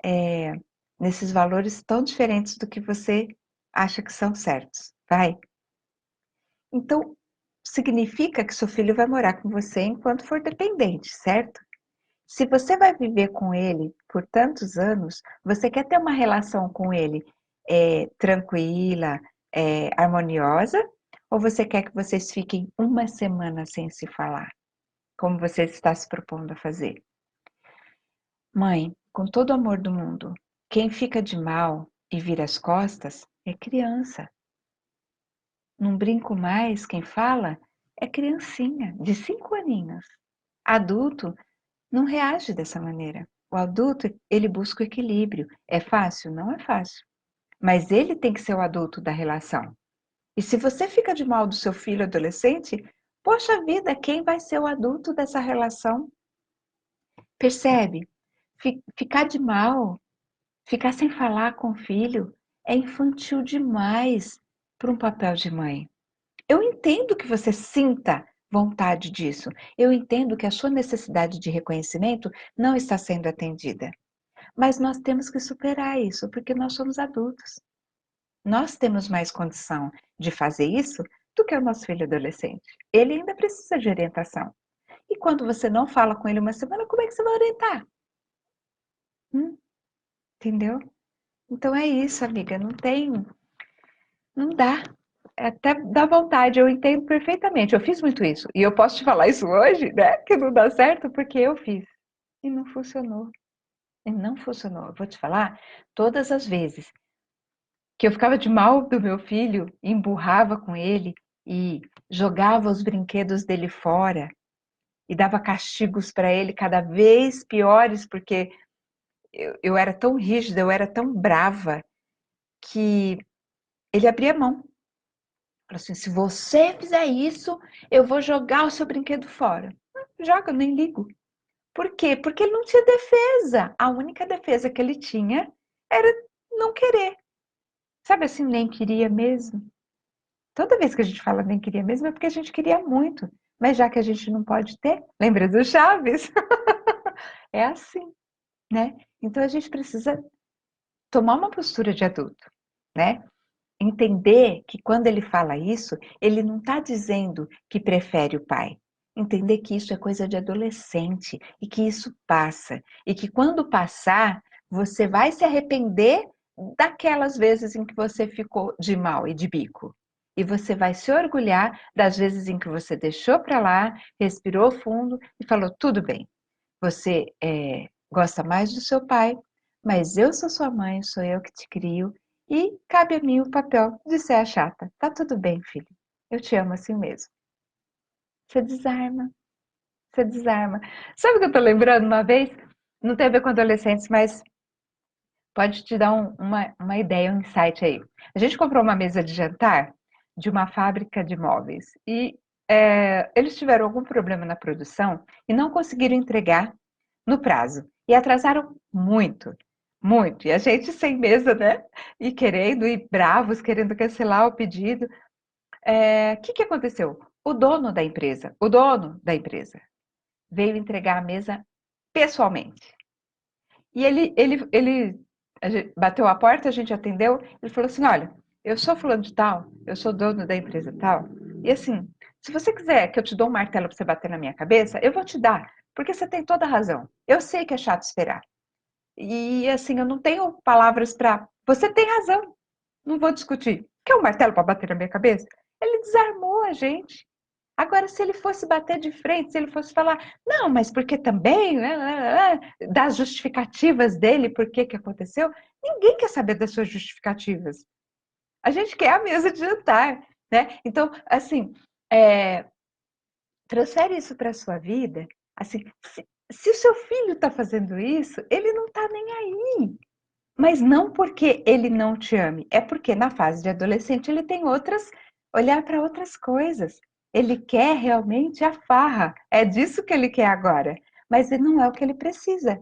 [SPEAKER 1] é, nesses valores tão diferentes do que você acha que são certos, vai? Então, significa que seu filho vai morar com você enquanto for dependente, certo? Se você vai viver com ele por tantos anos, você quer ter uma relação com ele tranquila, harmoniosa, ou você quer que vocês fiquem uma semana sem se falar, como você está se propondo a fazer? Mãe, com todo o amor do mundo, quem fica de mal e vira as costas é criança. Não brinco mais, quem fala é criancinha, de 5 aninhos. Adulto não reage dessa maneira. O adulto, ele busca o equilíbrio. É fácil? Não é fácil. Mas ele tem que ser o adulto da relação. E se você fica de mal do seu filho adolescente, poxa vida, quem vai ser o adulto dessa relação? Percebe? Ficar de mal, ficar sem falar com o filho, é infantil demais para um papel de mãe. Eu entendo que você sinta vontade disso. Eu entendo que a sua necessidade de reconhecimento não está sendo atendida. Mas nós temos que superar isso, porque nós somos adultos. Nós temos mais condição de fazer isso do que o nosso filho adolescente. Ele ainda precisa de orientação. E quando você não fala com ele uma semana, como é que você vai orientar? Entendeu? Então é isso, amiga. Não dá. Até dá vontade, eu entendo perfeitamente. Eu fiz muito isso. E eu posso te falar isso hoje, né? Que não dá certo porque eu fiz. E não funcionou. E não funcionou. Eu vou te falar, todas as vezes que eu ficava de mal do meu filho, emburrava com ele e jogava os brinquedos dele fora e dava castigos para ele cada vez piores, porque eu era tão rígida, eu era tão brava, que ele abria mão. Falou assim: se você fizer isso, eu vou jogar o seu brinquedo fora. Joga, eu nem ligo. Por quê? Porque ele não tinha defesa. A única defesa que ele tinha era não querer. Sabe assim, nem queria mesmo. Toda vez que a gente fala nem queria mesmo é porque a gente queria muito. Mas já que a gente não pode ter, lembra do Chaves? É assim, né? Então a gente precisa tomar uma postura de adulto, né? Entender que quando ele fala isso, ele não está dizendo que prefere o pai. Entender que isso é coisa de adolescente e que isso passa. E que quando passar, você vai se arrepender daquelas vezes em que você ficou de mal e de bico. E você vai se orgulhar das vezes em que você deixou para lá, respirou fundo e falou: tudo bem, você gosta mais do seu pai, mas eu sou sua mãe, sou eu que te crio, e cabe a mim o papel de ser a chata. Tá tudo bem, filho. Eu te amo assim mesmo. Você desarma, você desarma. Sabe o que eu tô lembrando uma vez? Não tem a ver com adolescentes, mas pode te dar uma ideia, um insight aí. A gente comprou uma mesa de jantar de uma fábrica de móveis e eles tiveram algum problema na produção e não conseguiram entregar no prazo. E atrasaram muito, muito. E a gente sem mesa, né? E querendo, e bravos, querendo cancelar o pedido. O que que aconteceu? O dono da empresa veio entregar a mesa pessoalmente. E ele bateu a porta, a gente atendeu, ele falou assim: olha, eu sou fulano de tal, eu sou dono da empresa tal, e assim, se você quiser que eu te dou um martelo para você bater na minha cabeça, eu vou te dar, porque você tem toda a razão. Eu sei que é chato esperar. E assim, eu não tenho palavras para. Você tem razão, não vou discutir. Quer um martelo para bater na minha cabeça? Ele desarmou a gente. Agora, se ele fosse bater de frente, se ele fosse falar, não, mas porque também, das justificativas dele, por que que aconteceu, ninguém quer saber das suas justificativas. A gente quer a mesa de jantar, né? Então, assim, transfere isso para a sua vida. Assim, se o seu filho está fazendo isso, ele não está nem aí. Mas não porque ele não te ame, é porque na fase de adolescente ele tem outras, olhar para outras coisas. Ele quer realmente a farra, é disso que ele quer agora, mas não é o que ele precisa.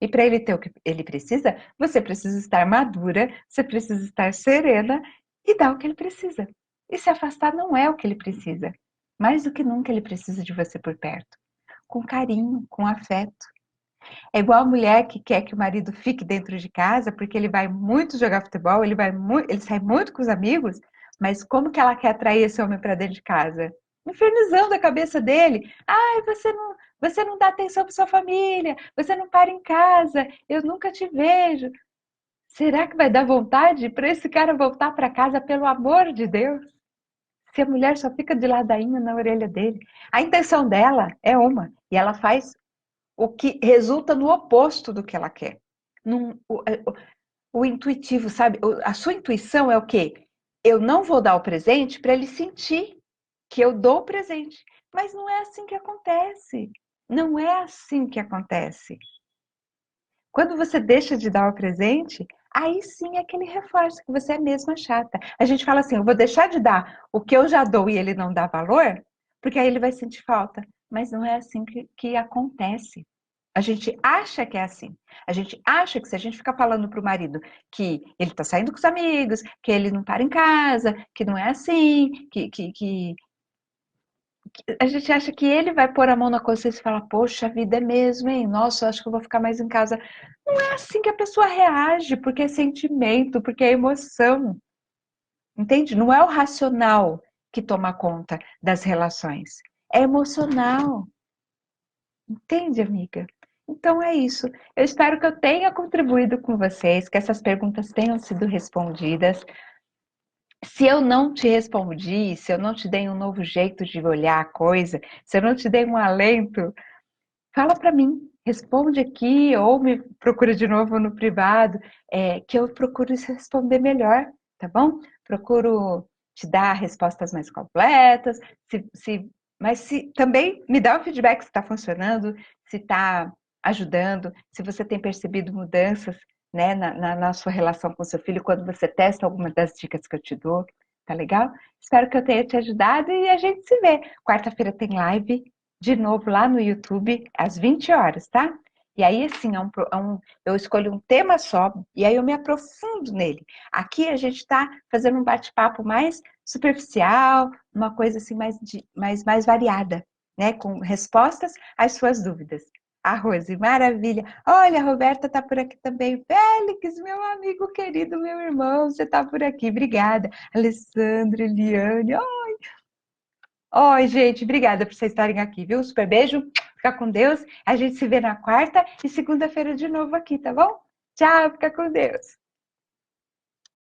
[SPEAKER 1] E para ele ter o que ele precisa, você precisa estar madura, você precisa estar serena e dar o que ele precisa. E se afastar não é o que ele precisa. Mais do que nunca ele precisa de você por perto, com carinho, com afeto. É igual a mulher que quer que o marido fique dentro de casa, porque ele vai muito jogar futebol, ele sai muito com os amigos, mas como que ela quer atrair esse homem para dentro de casa? Infernizando a cabeça dele. Ai, você não dá atenção para sua família, você não para em casa, eu nunca te vejo. Será que vai dar vontade para esse cara voltar para casa, pelo amor de Deus? Se a mulher só fica de ladainha na orelha dele. A intenção dela é uma, e ela faz o que resulta no oposto do que ela quer. Num, o intuitivo, sabe? A sua intuição é o quê? Eu não vou dar o presente para ele sentir que eu dou o presente. Mas não é assim que acontece. Não é assim que acontece. Quando você deixa de dar o presente, aí sim é que ele reforça que você é mesmo a chata. A gente fala assim, eu vou deixar de dar o que eu já dou e ele não dá valor, porque aí ele vai sentir falta. Mas não é assim que acontece. A gente acha que é assim. A gente acha que se a gente ficar falando para o marido que ele está saindo com os amigos, que ele não para em casa, que não é assim, que a gente acha que ele vai pôr a mão na consciência e falar, poxa, a vida é mesmo, hein? Nossa, eu acho que eu vou ficar mais em casa. Não é assim que a pessoa reage, porque é sentimento, porque é emoção. Entende? Não é o racional que toma conta das relações. É emocional. Entende, amiga? Então é isso. Eu espero que eu tenha contribuído com vocês, que essas perguntas tenham sido respondidas. Se eu não te respondi, se eu não te dei um novo jeito de olhar a coisa, se eu não te dei um alento, fala para mim, responde aqui ou me procura de novo no privado, que eu procuro responder melhor, tá bom? Procuro te dar respostas mais completas, mas se também me dá um feedback se está funcionando, se está ajudando, se você tem percebido mudanças, né, na sua relação com seu filho, quando você testa alguma das dicas que eu te dou, tá legal? Espero que eu tenha te ajudado e a gente se vê. Quarta-feira tem live de novo lá no YouTube, às 20 horas, tá? E aí, assim, eu escolho um tema só e aí eu me aprofundo nele. Aqui a gente está fazendo um bate-papo mais superficial, uma coisa assim mais variada, né? Com respostas às suas dúvidas. A Rose, maravilha. Olha, a Roberta tá por aqui também. Félix, meu amigo querido, meu irmão, você tá por aqui. Obrigada. Alessandra, Eliane. Oi, gente, obrigada por vocês estarem aqui, viu? Super beijo, fica com Deus. A gente se vê na quarta e segunda-feira de novo aqui, tá bom? Tchau, fica com Deus.